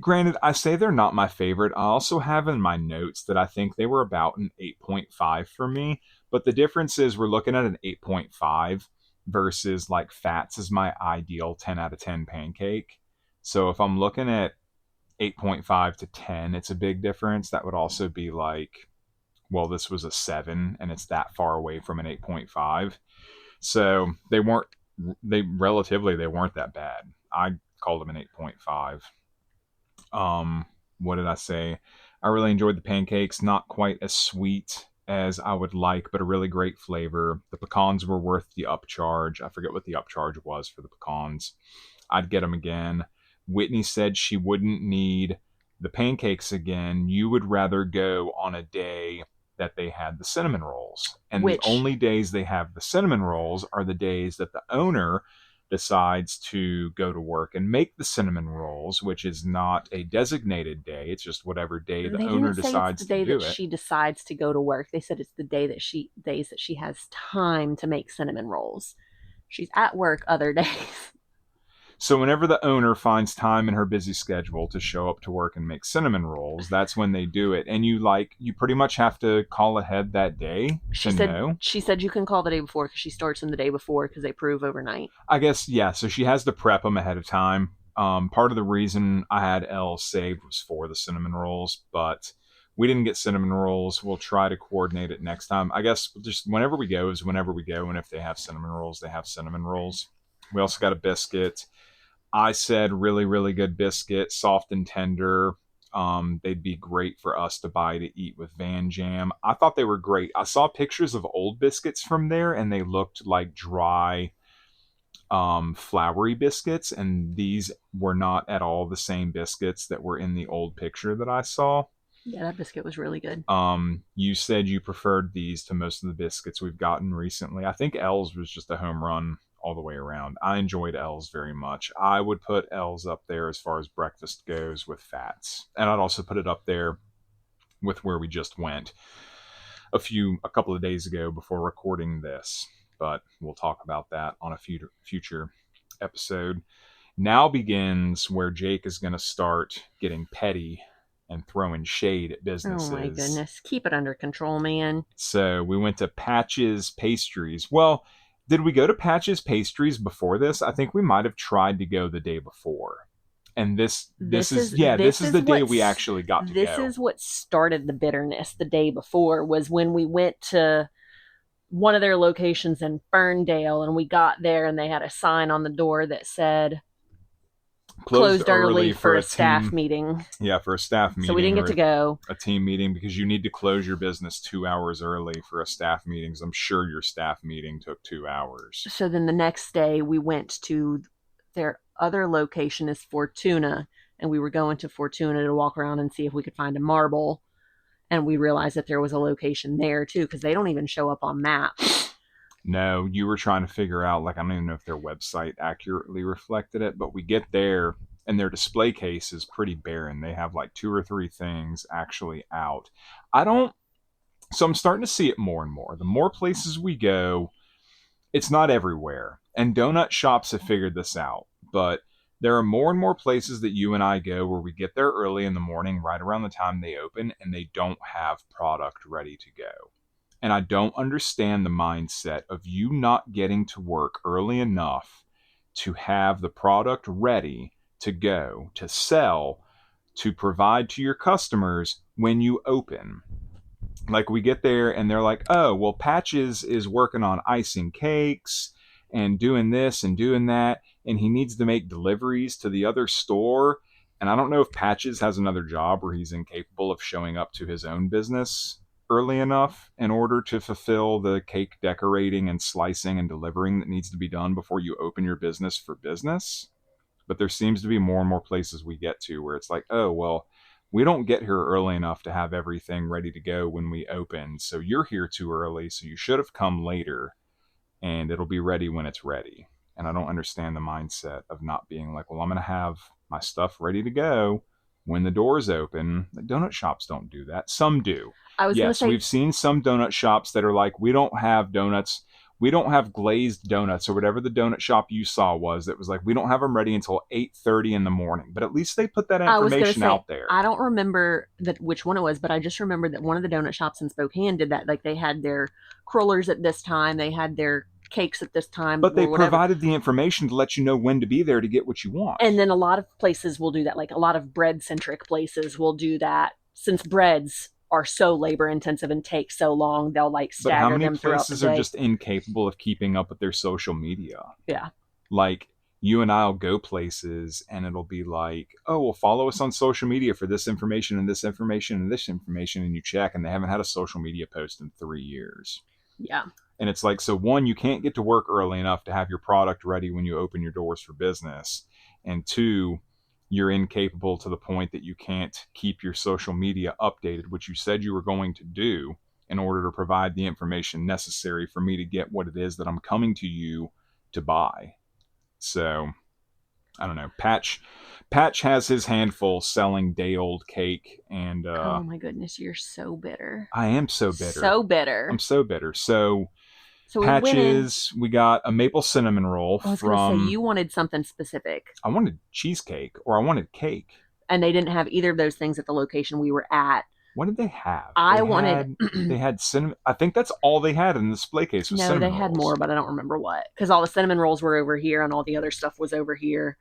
Speaker 1: Granted, I say they're not my favorite. I also have in my notes that I think they were about an 8.5 for me. But the difference is we're looking at an 8.5 versus like Fats is my ideal 10 out of 10 pancake. So if I'm looking at 8.5 to 10, it's a big difference. That would also be like, well, this was a 7 and it's that far away from an 8.5. So they weren't that bad. I called them an 8.5. What did I say? I really enjoyed the pancakes. Not quite as sweet as I would like, but a really great flavor. The pecans were worth the upcharge. I forget what the upcharge was for the pecans. I'd get them again. Whitney said she wouldn't need the pancakes again. You would rather go on a day that they had the cinnamon rolls. And the only days they have the cinnamon rolls are the days that the owner decides to go to work and make the cinnamon rolls, which is not a designated day. It's just whatever day the owner decides to do it.
Speaker 2: They didn't say it's the day that she decides to go to work. They said it's the days that she has time to make cinnamon rolls. She's at work other days.
Speaker 1: So whenever the owner finds time in her busy schedule to show up to work and make cinnamon rolls, that's when they do it. And you pretty much have to call ahead that day to know.
Speaker 2: She said you can call the day before because she starts them the day before because they prove overnight.
Speaker 1: I guess, yeah. So she has to prep them ahead of time. Part of the reason I had Elle saved was for the cinnamon rolls, but we didn't get cinnamon rolls. We'll try to coordinate it next time. I guess just whenever we go is whenever we go. And if they have cinnamon rolls, they have cinnamon rolls. We also got a biscuit. I said really, really good biscuit, soft and tender. They'd be great for us to buy to eat with Van Jam. I thought they were great. I saw pictures of old biscuits from there, and they looked like dry, floury biscuits, and these were not at all the same biscuits that were in the old picture that I saw.
Speaker 2: Yeah, that biscuit was really good.
Speaker 1: You said you preferred these to most of the biscuits we've gotten recently. I think L's was just a home run all the way around. I enjoyed L's very much. I would put L's up there as far as breakfast goes with Fats. And I'd also put it up there with where we just went a couple of days ago before recording this. But we'll talk about that on a future episode. Now begins where Jake is going to start getting petty and throwing shade at businesses.
Speaker 2: Oh my goodness. Keep it under control, man.
Speaker 1: So we went to Patch's Pastries. Well, did we go to Patch's Pastries before this? I think we might have tried to go the day before. And this is the day we actually got to go.
Speaker 2: This is what started the bitterness the day before, was when we went to one of their locations in Ferndale, and we got there and they had a sign on the door that said closed early for a staff meeting.
Speaker 1: Yeah, for a staff meeting.
Speaker 2: So we didn't get to go.
Speaker 1: A team meeting, because you need to close your business 2 hours early for a staff meeting. I'm sure your staff meeting took 2 hours.
Speaker 2: So then the next day we went to their other location is Fortuna, and we were going to Fortuna to walk around and see if we could find a marble. And we realized that there was a location there too, because they don't even show up on maps.
Speaker 1: No, you were trying to figure out, I don't even know if their website accurately reflected it, but we get there and their display case is pretty barren. They have 2 or 3 things actually out. So I'm starting to see it more and more. The more places we go, it's not everywhere. And donut shops have figured this out. But there are more and more places that you and I go where we get there early in the morning, right around the time they open, and they don't have product ready to go. And I don't understand the mindset of you not getting to work early enough to have the product ready to go, to sell, to provide to your customers when you open. Like we get there and they're like, oh, well, Patches is working on icing cakes and doing this and doing that, and he needs to make deliveries to the other store. And I don't know if Patches has another job where he's incapable of showing up to his own business early enough in order to fulfill the cake decorating and slicing and delivering that needs to be done before you open your business for business. But there seems to be more and more places we get to where it's like, oh, well, we don't get here early enough to have everything ready to go when we open. So you're here too early, so you should have come later and it'll be ready when it's ready. And I don't understand the mindset of not being like, well, I'm going to have my stuff ready to go when the doors open. The donut shops don't do that. Some do.
Speaker 2: I was going to
Speaker 1: Yes,
Speaker 2: say,
Speaker 1: we've seen some donut shops that are like, we don't have donuts. We don't have glazed donuts, or whatever the donut shop you saw was that was like, we don't have them ready until 8:30 in the morning. But at least they put that
Speaker 2: I was going to
Speaker 1: information
Speaker 2: say,
Speaker 1: out there.
Speaker 2: I don't remember which one it was, but I just remember that one of the donut shops in Spokane did that. Like they had their crullers at this time, they had their cakes at this time,
Speaker 1: But they
Speaker 2: or whatever.
Speaker 1: provided the information to let you know when to be there to get what you want.
Speaker 2: And then a lot of places will do that. Like a lot of bread centric places will do that. Since breads are so labor intensive and take so long, they'll like
Speaker 1: But how
Speaker 2: stagger
Speaker 1: many
Speaker 2: them throughout the
Speaker 1: places
Speaker 2: day.
Speaker 1: are just incapable of keeping up with their social media?
Speaker 2: Yeah.
Speaker 1: Like, you and I'll go places and it'll be like, oh, well, follow us on social media for this information and this information and this information. And you check and they haven't had a social media post in 3 years.
Speaker 2: Yeah.
Speaker 1: And it's like, so one, you can't get to work early enough to have your product ready when you open your doors for business. And two, you're incapable to the point that you can't keep your social media updated, which you said you were going to do in order to provide the information necessary for me to get what it is that I'm coming to you to buy. So, I don't know. Patch has his handful selling day-old cake, and
Speaker 2: Oh my goodness, you're so bitter.
Speaker 1: I am so bitter.
Speaker 2: So bitter.
Speaker 1: I'm so bitter. So
Speaker 2: we went in.
Speaker 1: Patches, we got a maple cinnamon roll
Speaker 2: I was going to say, you wanted something specific.
Speaker 1: I wanted cheesecake, or I wanted cake.
Speaker 2: And they didn't have either of those things at the location we were at.
Speaker 1: What did they have? They had cinnamon. I think that's all they had in the display case was cinnamon rolls.
Speaker 2: No, they had more, but I don't remember what. Because all the cinnamon rolls were over here and all the other stuff was over here.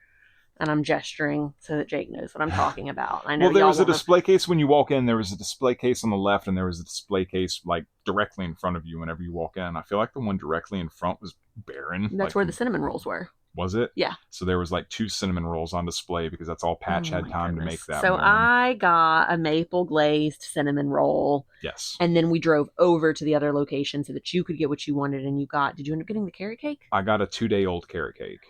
Speaker 2: And I'm gesturing so that Jake knows what I'm talking about. I know.
Speaker 1: Well, there was a display case when you walk in. There was a display case on the left, and there was a display case like directly in front of you whenever you walk in. I feel like the one directly in front was barren.
Speaker 2: That's where the cinnamon rolls were.
Speaker 1: Was it?
Speaker 2: Yeah.
Speaker 1: So there was like 2 cinnamon rolls on display because that's all Patch had time to make that
Speaker 2: So
Speaker 1: morning.
Speaker 2: I got a maple glazed cinnamon roll.
Speaker 1: Yes.
Speaker 2: And then we drove over to the other location so that you could get what you wanted. And did you end up getting the carrot cake?
Speaker 1: I got a 2-day-old carrot cake.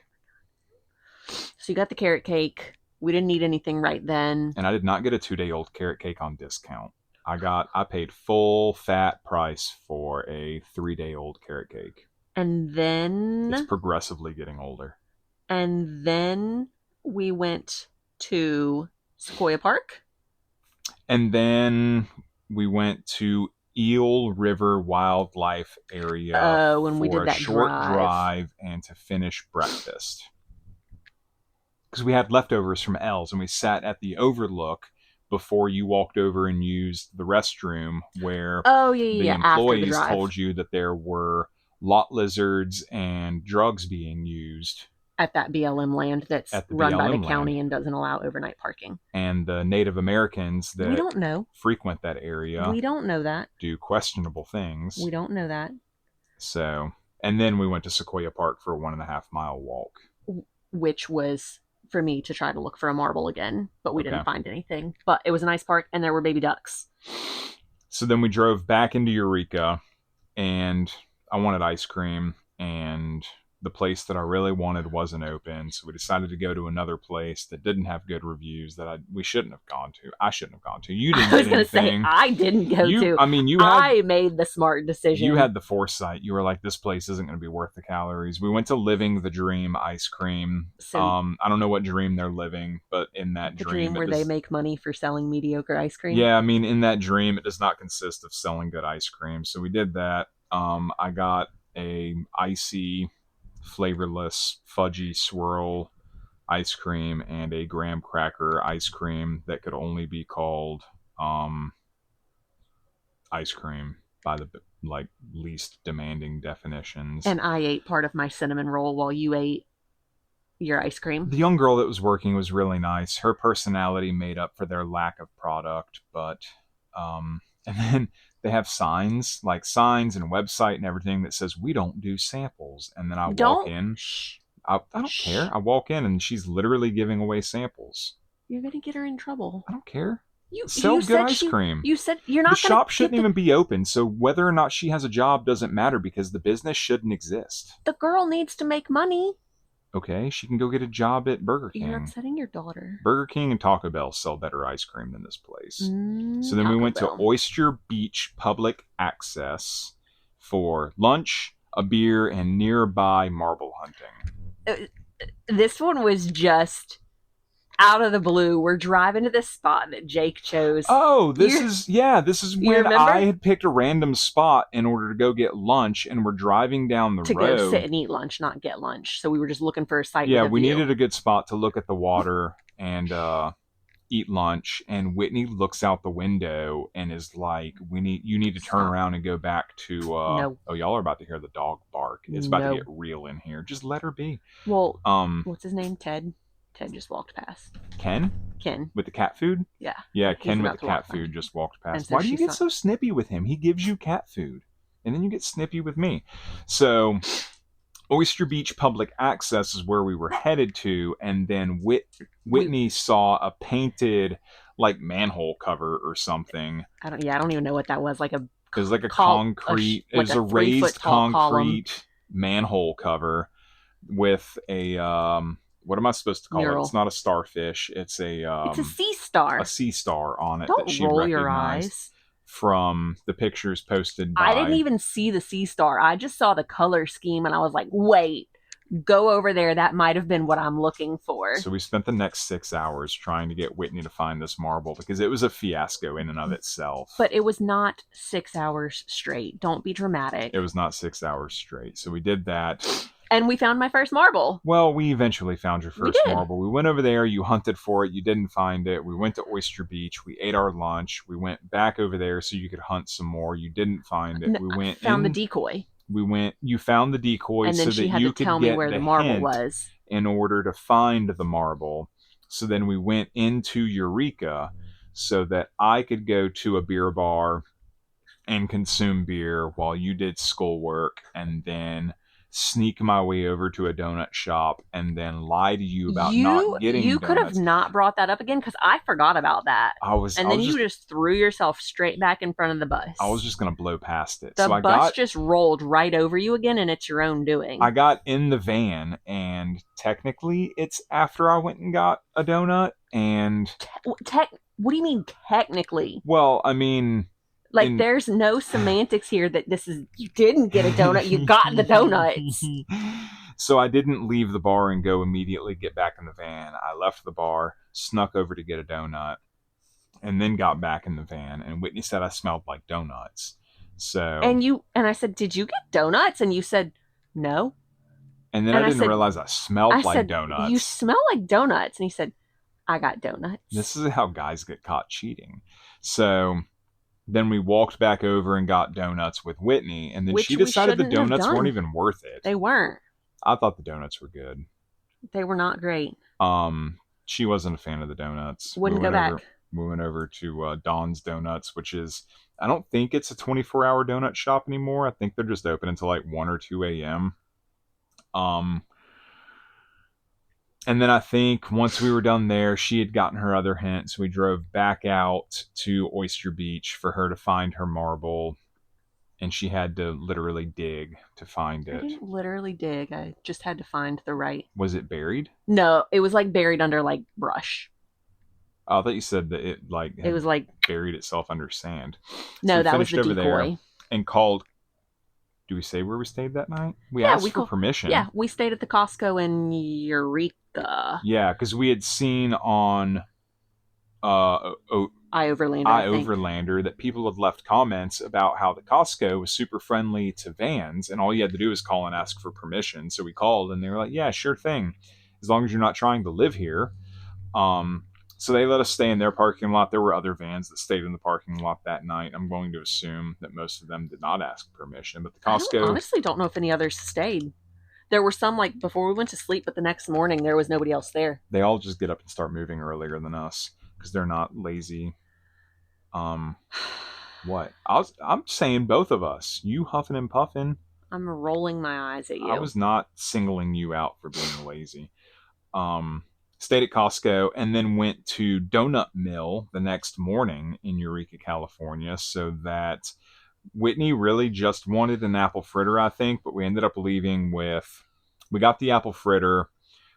Speaker 2: So you got the carrot cake. We didn't need anything right then.
Speaker 1: And I did not get a 2-day-old carrot cake on discount. I paid full fat price for a 3-day-old carrot cake.
Speaker 2: And then
Speaker 1: it's progressively getting older.
Speaker 2: And then we went to Sequoia Park.
Speaker 1: And then we went to Eel River Wildlife Area
Speaker 2: when we did that
Speaker 1: short drive and to finish breakfast. Because we had leftovers from L's and we sat at the overlook before you walked over and used the restroom where the employees told you that there were lot lizards and drugs being used.
Speaker 2: At that BLM land that's run by the county and doesn't allow overnight parking.
Speaker 1: And the Native Americans that
Speaker 2: we don't know.
Speaker 1: frequent that area.
Speaker 2: We don't know that.
Speaker 1: Do questionable things.
Speaker 2: We don't know that.
Speaker 1: So, and then we went to Sequoia Park for a 1.5-mile walk.
Speaker 2: Which was for me to try to look for a marble again, but we didn't find anything. But it was a nice park and there were baby ducks.
Speaker 1: So then we drove back into Eureka and I wanted ice cream and the place that I really wanted wasn't open, so we decided to go to another place that didn't have good reviews that we shouldn't have gone to. I shouldn't have gone to. You didn't
Speaker 2: I was
Speaker 1: get
Speaker 2: going to say,
Speaker 1: anything.
Speaker 2: I didn't go to.
Speaker 1: I mean,
Speaker 2: I made the smart decision.
Speaker 1: You had the foresight. You were like, this place isn't going to be worth the calories. We went to Living the Dream Ice Cream.
Speaker 2: So,
Speaker 1: I don't know what dream they're living, but in that
Speaker 2: the
Speaker 1: dream
Speaker 2: where they make money for selling mediocre ice cream.
Speaker 1: Yeah, I mean, in that dream, it does not consist of selling good ice cream. So we did that. I got a icy, flavorless, fudgy swirl ice cream and a graham cracker ice cream that could only be called ice cream by the least demanding definitions.
Speaker 2: And I ate part of my cinnamon roll while you ate your ice cream.
Speaker 1: The young girl that was working was really nice. Her personality made up for their lack of product, but and then they have signs and website and everything that says we don't do samples. And then I walk in. I don't care. I walk in and she's literally giving away samples.
Speaker 2: You're gonna get her in trouble.
Speaker 1: I don't care. Sell good ice cream.
Speaker 2: You said you're not.
Speaker 1: The shop shouldn't even be open, so whether or not she has a job doesn't matter because the business shouldn't exist.
Speaker 2: The girl needs to make money.
Speaker 1: Okay, she can go get a job at Burger King.
Speaker 2: You're upsetting your daughter.
Speaker 1: Burger King and Taco Bell sell better ice cream than this place. So then we went to Oyster Beach Public Access for lunch, a beer, and nearby marble hunting.
Speaker 2: This one was just out of the blue. We're driving to this spot that Jake chose.
Speaker 1: Oh, this is when I had picked a random spot in order to go get lunch, and we're driving down the road.
Speaker 2: To go sit and eat lunch, not get lunch. So we were just looking for a site.
Speaker 1: Yeah, we needed a good spot to look at the water and eat lunch. And Whitney looks out the window and is like, you need to turn around and go back to
Speaker 2: no.
Speaker 1: Oh, y'all are about to hear the dog bark. It's about to get real in here. Just let her be.
Speaker 2: Well, what's his name? Ted just walked past.
Speaker 1: Ken? With the cat food?
Speaker 2: Yeah.
Speaker 1: Yeah, Ken with the cat food just walked past. So why do you get so snippy with him? He gives you cat food. And then you get snippy with me. So, Oyster Beach Public Access is where we were headed to. And then Whitney saw a painted, manhole cover or something.
Speaker 2: I don't even know what that was.
Speaker 1: It was like a concrete... It was a raised concrete manhole cover with a... what am I supposed to call it? It's not a starfish. It's a
Speaker 2: sea star.
Speaker 1: A sea star on it.
Speaker 2: Don't
Speaker 1: that she
Speaker 2: roll
Speaker 1: recognized
Speaker 2: your eyes.
Speaker 1: From the pictures posted by...
Speaker 2: I didn't even see the sea star. I just saw the color scheme and I was like, wait, go over there. That might have been what I'm looking for.
Speaker 1: So we spent the next 6 hours trying to get Whitney to find this marble because it was a fiasco in and of itself.
Speaker 2: But it was not 6 hours straight. Don't be dramatic.
Speaker 1: It was not 6 hours straight. So we did that.
Speaker 2: And we found my first marble.
Speaker 1: Well, we eventually found your first marble. We went over there. You hunted for it. You didn't find it. We went to Oyster Beach. We ate our lunch. We went back over there so you could hunt some more. You didn't find it. We
Speaker 2: found the decoy.
Speaker 1: You found the decoy
Speaker 2: and then
Speaker 1: so
Speaker 2: she
Speaker 1: that
Speaker 2: had
Speaker 1: you
Speaker 2: to
Speaker 1: could
Speaker 2: tell
Speaker 1: get
Speaker 2: me where
Speaker 1: the
Speaker 2: the marble
Speaker 1: hint
Speaker 2: was
Speaker 1: in order to find the marble. So then we went into Eureka so that I could go to a beer bar and consume beer while you did schoolwork, and then sneak my way over to a donut shop and then lie to you about not getting
Speaker 2: You
Speaker 1: donuts.
Speaker 2: could have not brought that up again because I forgot about that. You just threw yourself straight back in front of the bus.
Speaker 1: I was just going to blow past it.
Speaker 2: The bus just rolled right over you again, and it's your own doing.
Speaker 1: I got in the van, and technically it's after I went and got a donut, and...
Speaker 2: What do you mean technically?
Speaker 1: Well, I mean...
Speaker 2: there's no semantics here that you didn't get a donut, you got the donuts.
Speaker 1: So I didn't leave the bar and go immediately get back in the van. I left the bar, snuck over to get a donut, and then got back in the van. And Whitney said I smelled like donuts. So
Speaker 2: and I said, "Did you get donuts?" And you said, "No."
Speaker 1: And then I didn't realize I smelled like donuts.
Speaker 2: You smell like donuts. And he said, "I got donuts."
Speaker 1: This is how guys get caught cheating. So then we walked back over and got donuts with Whitney, and then she decided the donuts weren't even worth it.
Speaker 2: They weren't.
Speaker 1: I thought the donuts were good.
Speaker 2: They were not great.
Speaker 1: She wasn't a fan of the donuts.
Speaker 2: Wouldn't go back.
Speaker 1: We went over to Don's Donuts, which is, I don't think it's a 24-hour donut shop anymore. I think they're just open until 1 or 2 a.m. And then I think once we were done there, she had gotten her other hint. So we drove back out to Oyster Beach for her to find her marble. and she had to literally dig to find
Speaker 2: I
Speaker 1: it.
Speaker 2: didn't literally dig. I just had to find the right.
Speaker 1: Was it buried?
Speaker 2: No, it was like buried under like brush.
Speaker 1: Oh, I thought you said that it like
Speaker 2: It
Speaker 1: had
Speaker 2: was like
Speaker 1: buried itself under sand. So
Speaker 2: no,
Speaker 1: we
Speaker 2: that was
Speaker 1: finished
Speaker 2: the
Speaker 1: over there
Speaker 2: decoy.
Speaker 1: and called. Do we say where we stayed that night? We
Speaker 2: Yeah,
Speaker 1: asked for permission.
Speaker 2: yeah, we stayed at the Costco in Eureka.
Speaker 1: Yeah, because we had seen on uh,
Speaker 2: Overlander, I think.
Speaker 1: Overlander that people had left comments about how the Costco was super friendly to vans, and all you had to do was call and ask for permission. So we called, and they were like, "Yeah, sure thing, as long as you're not trying to live here." Um, so they let us stay in their parking lot. There were other vans that stayed in the parking lot that night. I'm going to assume that most of them did not ask permission, but the
Speaker 2: I
Speaker 1: Costco,
Speaker 2: honestly don't know if any others stayed. There were some like before we went to sleep, but the next morning there was nobody else there.
Speaker 1: they all just get up and start moving earlier than us because they're not lazy. What? I'm saying both of us. You huffing and puffing.
Speaker 2: I'm rolling my eyes at you.
Speaker 1: I was not singling you out for being lazy. Stayed at Costco and then went to Donut Mill the next morning in Eureka, California, so that Whitney really just wanted an apple fritter, I think, but we ended up leaving with. We got the apple fritter.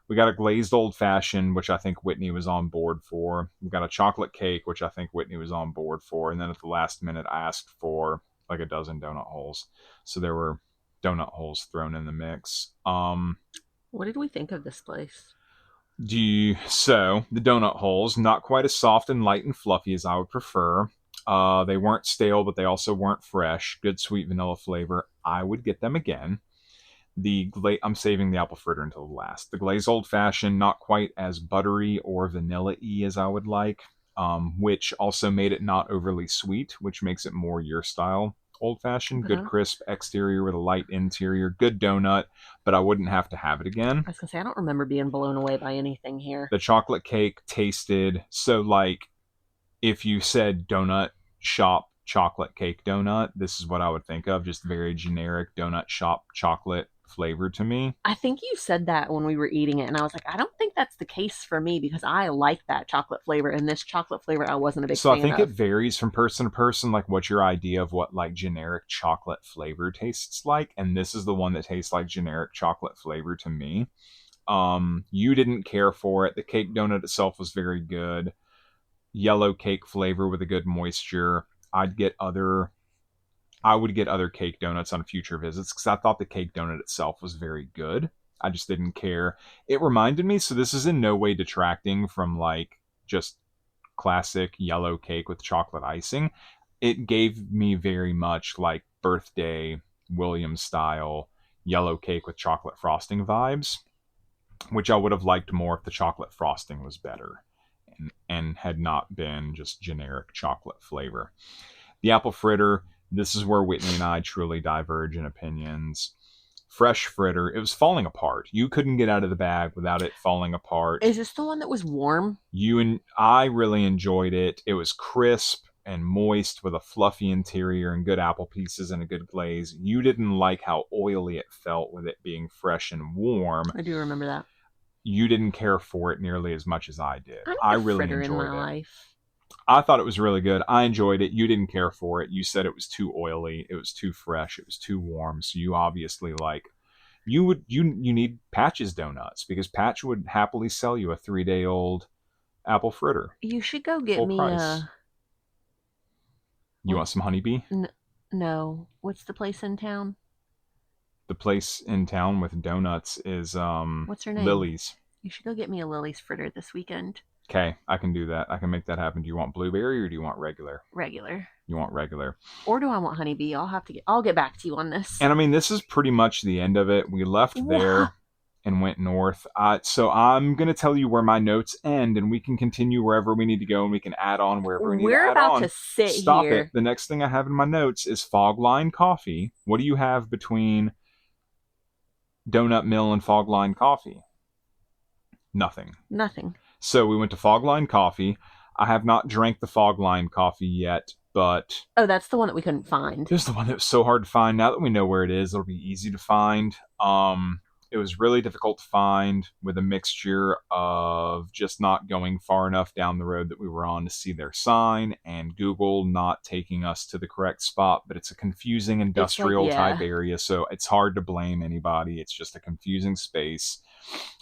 Speaker 1: We got a glazed old fashioned, which I think Whitney was on board for. We got a chocolate cake, which I think Whitney was on board for. And then at the last minute, I asked for like a dozen donut holes. So there were donut holes thrown in the mix.
Speaker 2: What did we think of this place?
Speaker 1: So the donut holes, not quite as soft and light and fluffy as I would prefer. They weren't stale, but they also weren't fresh. Good sweet vanilla flavor. I would get them again. I'm saving the apple fritter until the last. The glazed old fashioned, not quite as buttery or vanilla-y as I would like, which also made it not overly sweet, which makes it more your style. Old fashioned, good crisp exterior with a light interior, good donut, but I wouldn't have to have it again.
Speaker 2: I was gonna say I don't remember being blown away by anything here.
Speaker 1: The chocolate cake tasted so like if you said donut shop chocolate cake donut, this is what I would think of, just very generic donut shop chocolate flavor to me.
Speaker 2: I think you said that when we were eating it, and I was like, I don't think that's the case for me because I like that chocolate flavor, and this chocolate flavor I wasn't a big fan of.
Speaker 1: So I think it varies from person to person, like what's your idea of what like generic chocolate flavor tastes like, and this is the one that tastes like generic chocolate flavor to me. You didn't care for it. The cake donut itself was very good. Yellow cake flavor with a good moisture. I would get other cake donuts on future visits because I thought the cake donut itself was very good. I just didn't care. It reminded me, so this is in no way detracting from like just classic yellow cake with chocolate icing. It gave me very much like birthday Williams style yellow cake with chocolate frosting vibes, which I would have liked more if the chocolate frosting was better and had not been just generic chocolate flavor. The apple fritter, this is where Whitney and I truly diverge in opinions. Fresh fritter, it was falling apart. You couldn't get out of the bag without it falling apart.
Speaker 2: Is this the one that was warm?
Speaker 1: You and I really enjoyed it. It was crisp and moist with a fluffy interior and good apple pieces and a good glaze. You didn't like how oily it felt with it being fresh and warm.
Speaker 2: I do remember that.
Speaker 1: You didn't care for it nearly as much as I did. I really enjoyed
Speaker 2: in my
Speaker 1: it.
Speaker 2: Life.
Speaker 1: I thought it was really good. I enjoyed it. You didn't care for it. You said it was too oily. It was too fresh. It was too warm. So you obviously like you need Patch's donuts because Patch would happily sell you a 3-day-old apple fritter.
Speaker 2: You should go get me a.
Speaker 1: You want some honeybee?
Speaker 2: No. What's the place in town?
Speaker 1: The place in town with donuts is
Speaker 2: what's her name?
Speaker 1: Lily's.
Speaker 2: You should go get me a Lily's fritter this weekend.
Speaker 1: Okay, I can do that. I can make that happen. Do you want blueberry or do you want regular?
Speaker 2: Regular.
Speaker 1: You want regular.
Speaker 2: Or do I want honeybee? I'll get back to you on this.
Speaker 1: And I mean, this is pretty much the end of it. We left there and went north. So I'm going to tell you where my notes end and we can continue wherever we need to go and we can add on wherever we need to add on. We're about to
Speaker 2: sit here.
Speaker 1: Stop it. The next thing I have in my notes is Fog Line Coffee. What do you have between Donut Mill and Fog Line Coffee? Nothing. So we went to Fog Line Coffee. I have not drank the Fog Line Coffee yet, but...
Speaker 2: Oh, that's the one that we couldn't find.
Speaker 1: There's the one that was so hard to find. Now that we know where it is, it'll be easy to find. It was really difficult to find, with a mixture of just not going far enough down the road that we were on to see their sign, and Google not taking us to the correct spot. But it's a confusing
Speaker 2: It's like,
Speaker 1: industrial type
Speaker 2: yeah,
Speaker 1: area, so it's hard to blame anybody. It's just a confusing space.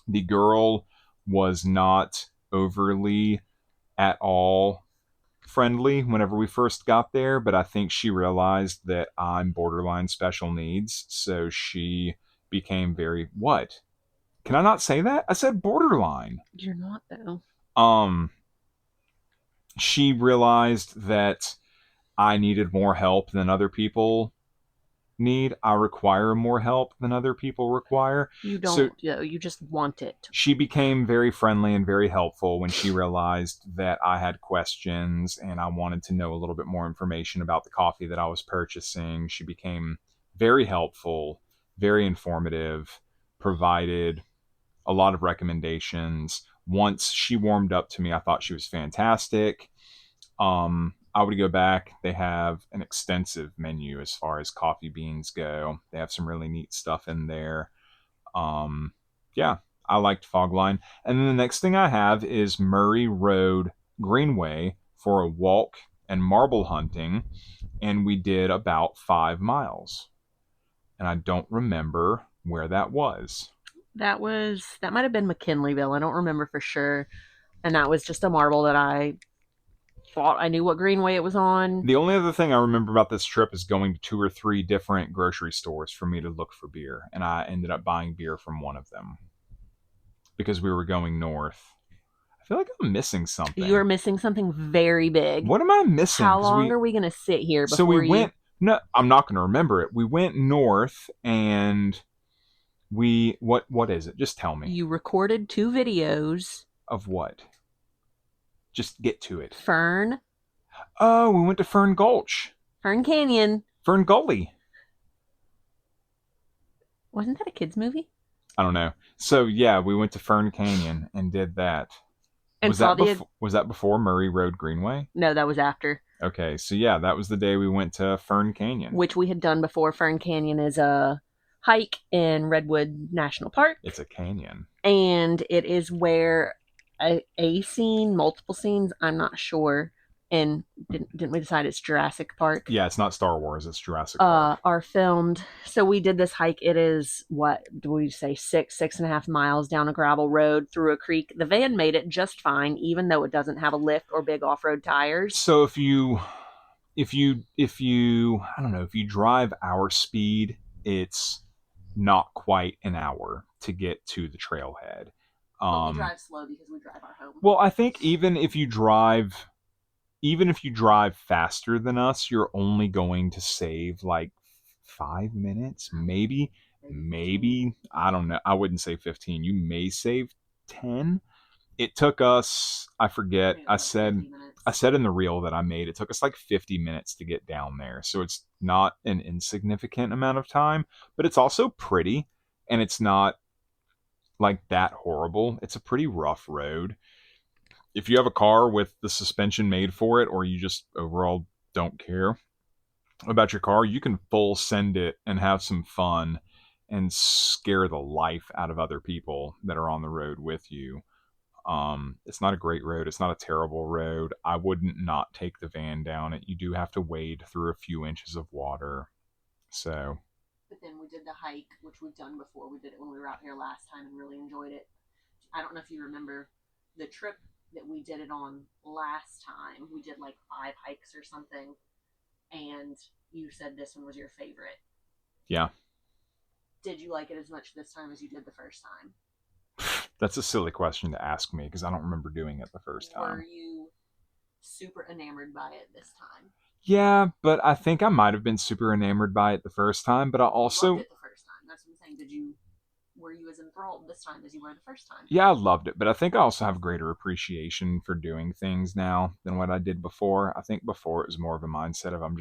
Speaker 1: The girl was not overly at all friendly whenever we first got there, but I think she realized that I'm borderline special needs, so she became very what? Can I not say that? I said borderline.
Speaker 2: you're not though.
Speaker 1: Um she realized that I needed more help than other people need. I require more help than other people require.
Speaker 2: You
Speaker 1: So
Speaker 2: don't, though. You just want it.
Speaker 1: she became very friendly and very helpful when she realized that I had questions and I wanted to know a little bit more information about the coffee that I was purchasing. She became very helpful, very informative, provided a lot of recommendations. Once she warmed up to me, I thought she was fantastic. I would go back. They have an extensive menu as far as coffee beans go. They have some really neat stuff in there. Um, yeah, I liked Fogline. And then the next thing I have is Murray Road Greenway for a walk and marble hunting. And we did about 5 miles. And I don't remember where that was.
Speaker 2: That might have been McKinleyville. I don't remember for sure. And that was just a marble that I thought I knew what greenway it was on.
Speaker 1: The only other thing I remember about this trip is going to 2 or 3 different grocery stores for me to look for beer. And I ended up buying beer from one of them because we were going north. I feel like I'm missing something.
Speaker 2: You are missing something very big.
Speaker 1: What am I missing?
Speaker 2: How long are we going to sit here before
Speaker 1: so we went. No, I'm not going to remember it. We went north, and we what is it? Just tell me.
Speaker 2: You recorded 2 videos.
Speaker 1: Of what? Just get to it.
Speaker 2: Fern.
Speaker 1: Oh, we went to Fern Gulch.
Speaker 2: Fern Canyon.
Speaker 1: Fern Gully.
Speaker 2: Wasn't that a kids movie?
Speaker 1: I don't know. So yeah, we went to Fern Canyon and did that.
Speaker 2: And
Speaker 1: Was that before Murray Road Greenway?
Speaker 2: No, that was after.
Speaker 1: Okay, so yeah, that was the day we went to Fern Canyon.
Speaker 2: Which we had done before. Fern Canyon is a hike in Redwood National Park.
Speaker 1: It's a canyon.
Speaker 2: And it is where a scene, multiple scenes, I'm not sure. And didn't we decide it's Jurassic Park?
Speaker 1: Yeah, it's not Star Wars, it's Jurassic Park.
Speaker 2: Are filmed. So we did this hike. It is, what do we say, 6.5 miles down a gravel road through a creek. The van made it just fine, even though it doesn't have a lift or big off-road tires.
Speaker 1: So if you I don't know, if you drive our speed, it's not quite an hour to get to the trailhead.
Speaker 2: But we drive slow because we drive our home.
Speaker 1: Well, I think even if you drive faster than us, you're only going to save like 5 minutes, maybe. I don't know. I wouldn't say 15. You may save 10. It took us, I forget, I said in the reel that I made, it took us like 50 minutes to get down there. So it's not an insignificant amount of time, but it's also pretty, and it's not like that horrible. It's a pretty rough road. If you have a car with the suspension made for it, or you just overall don't care about your car, you can full send it and have some fun and scare the life out of other people that are on the road with you. It's not a great road. It's not a terrible road. I wouldn't not take the van down it. You do have to wade through a few inches of water. So.
Speaker 2: But then we did the hike, which we've done before. We did it when we were out here last time and really enjoyed it. I don't know if you remember the trip that we did it on last time. We did like 5 hikes or something, and you said this one was your favorite.
Speaker 1: Yeah.
Speaker 2: Did you like it as much this time as you did the first time?
Speaker 1: That's a silly question to ask me because I don't remember doing it the first time.
Speaker 2: Were you super enamored by it this time?
Speaker 1: Yeah, but I think I might have been super enamored by it the first time, but I also
Speaker 2: loved it the first time. That's what I'm saying. Were you as enthralled this time as you were the first time?
Speaker 1: Yeah, I loved it, but I think I also have greater appreciation for doing things now than what I did before. I think before it was more of a mindset of I'm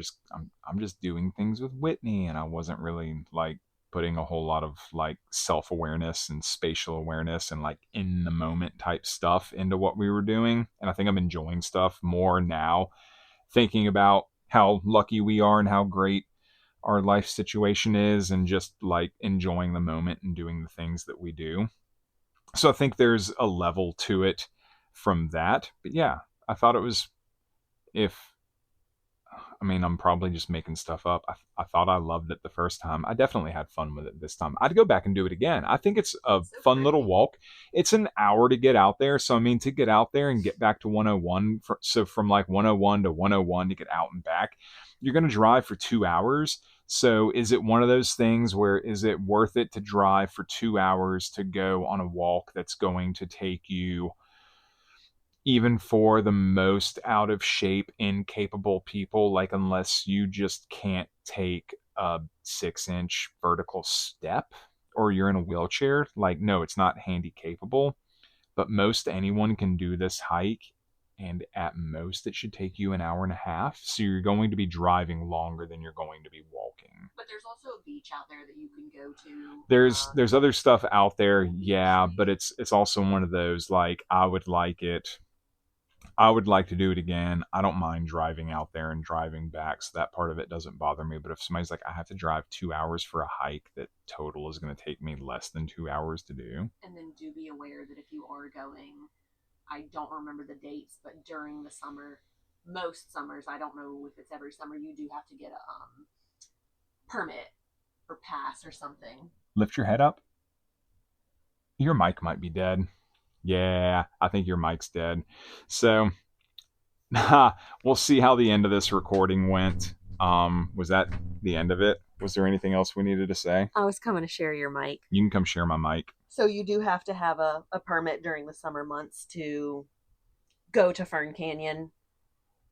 Speaker 1: just doing things with Whitney, and I wasn't really like putting a whole lot of like self-awareness and spatial awareness and like in the moment type stuff into what we were doing. And I think I'm enjoying stuff more now, thinking about how lucky we are and how great our life situation is and just like enjoying the moment and doing the things that we do. So I think there's a level to it from that. But yeah, I thought it was, if, I mean, I'm probably just making stuff up. I thought I loved it the first time. I definitely had fun with it this time. I'd go back and do it again. I think it's a fun little walk. It's an hour to get out there. So, I mean, to get out there and get back to 101, so from like 101 to 101 to get out and back, you're going to drive for 2 hours. So is it one of those things where is it worth it to drive for 2 hours to go on a walk that's going to take you, even for the most out of shape, incapable people, like unless you just can't take a 6-inch vertical step or you're in a wheelchair, like, no, it's not handy capable, but most anyone can do this hike. And at most, it should take you an hour and a half. So you're going to be driving longer than you're going to be walking.
Speaker 2: But there's also a beach out there that you can go to.
Speaker 1: There's other stuff out there, yeah, but it's also one of those, like, I would like to do it again. I don't mind driving out there and driving back, so that part of it doesn't bother me. But if somebody's like, I have to drive 2 hours for a hike that total is going to take me less than 2 hours to do.
Speaker 2: And then do be aware that if you are going, I don't remember the dates, but during the summer, most summers, I don't know if it's every summer, you do have to get a permit or pass or something.
Speaker 1: Lift your head up. Your mic might be dead. Yeah, I think your mic's dead. So we'll see how the end of this recording went. Was that the end of it? Was there anything else we needed to say?
Speaker 2: I was coming to share your mic.
Speaker 1: You can come share my mic.
Speaker 2: So you do have to have a permit during the summer months to go to Fern Canyon.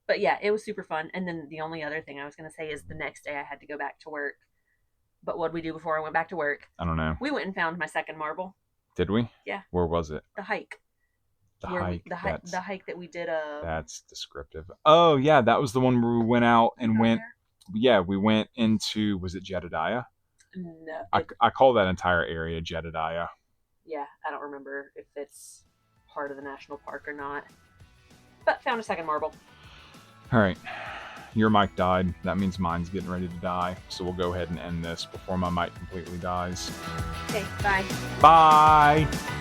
Speaker 2: But yeah, it was super fun. And then the only other thing I was going to say is the next day I had to go back to work. But what did we do before I went back to work?
Speaker 1: I don't know.
Speaker 2: We went and found my second marble.
Speaker 1: Did we?
Speaker 2: Yeah.
Speaker 1: Where was it?
Speaker 2: The hike.
Speaker 1: The hike
Speaker 2: that we did.
Speaker 1: That's descriptive. Oh yeah, that was the one where we went out and went. There? Yeah, we went into, was it Jedediah?
Speaker 2: No.
Speaker 1: I call that entire area Jedediah.
Speaker 2: Yeah, I don't remember if it's part of the national park or not. But found a second marble.
Speaker 1: All right. Your mic died. That means mine's getting ready to die. So we'll go ahead and end this before my mic completely dies.
Speaker 2: Okay, bye.
Speaker 1: Bye.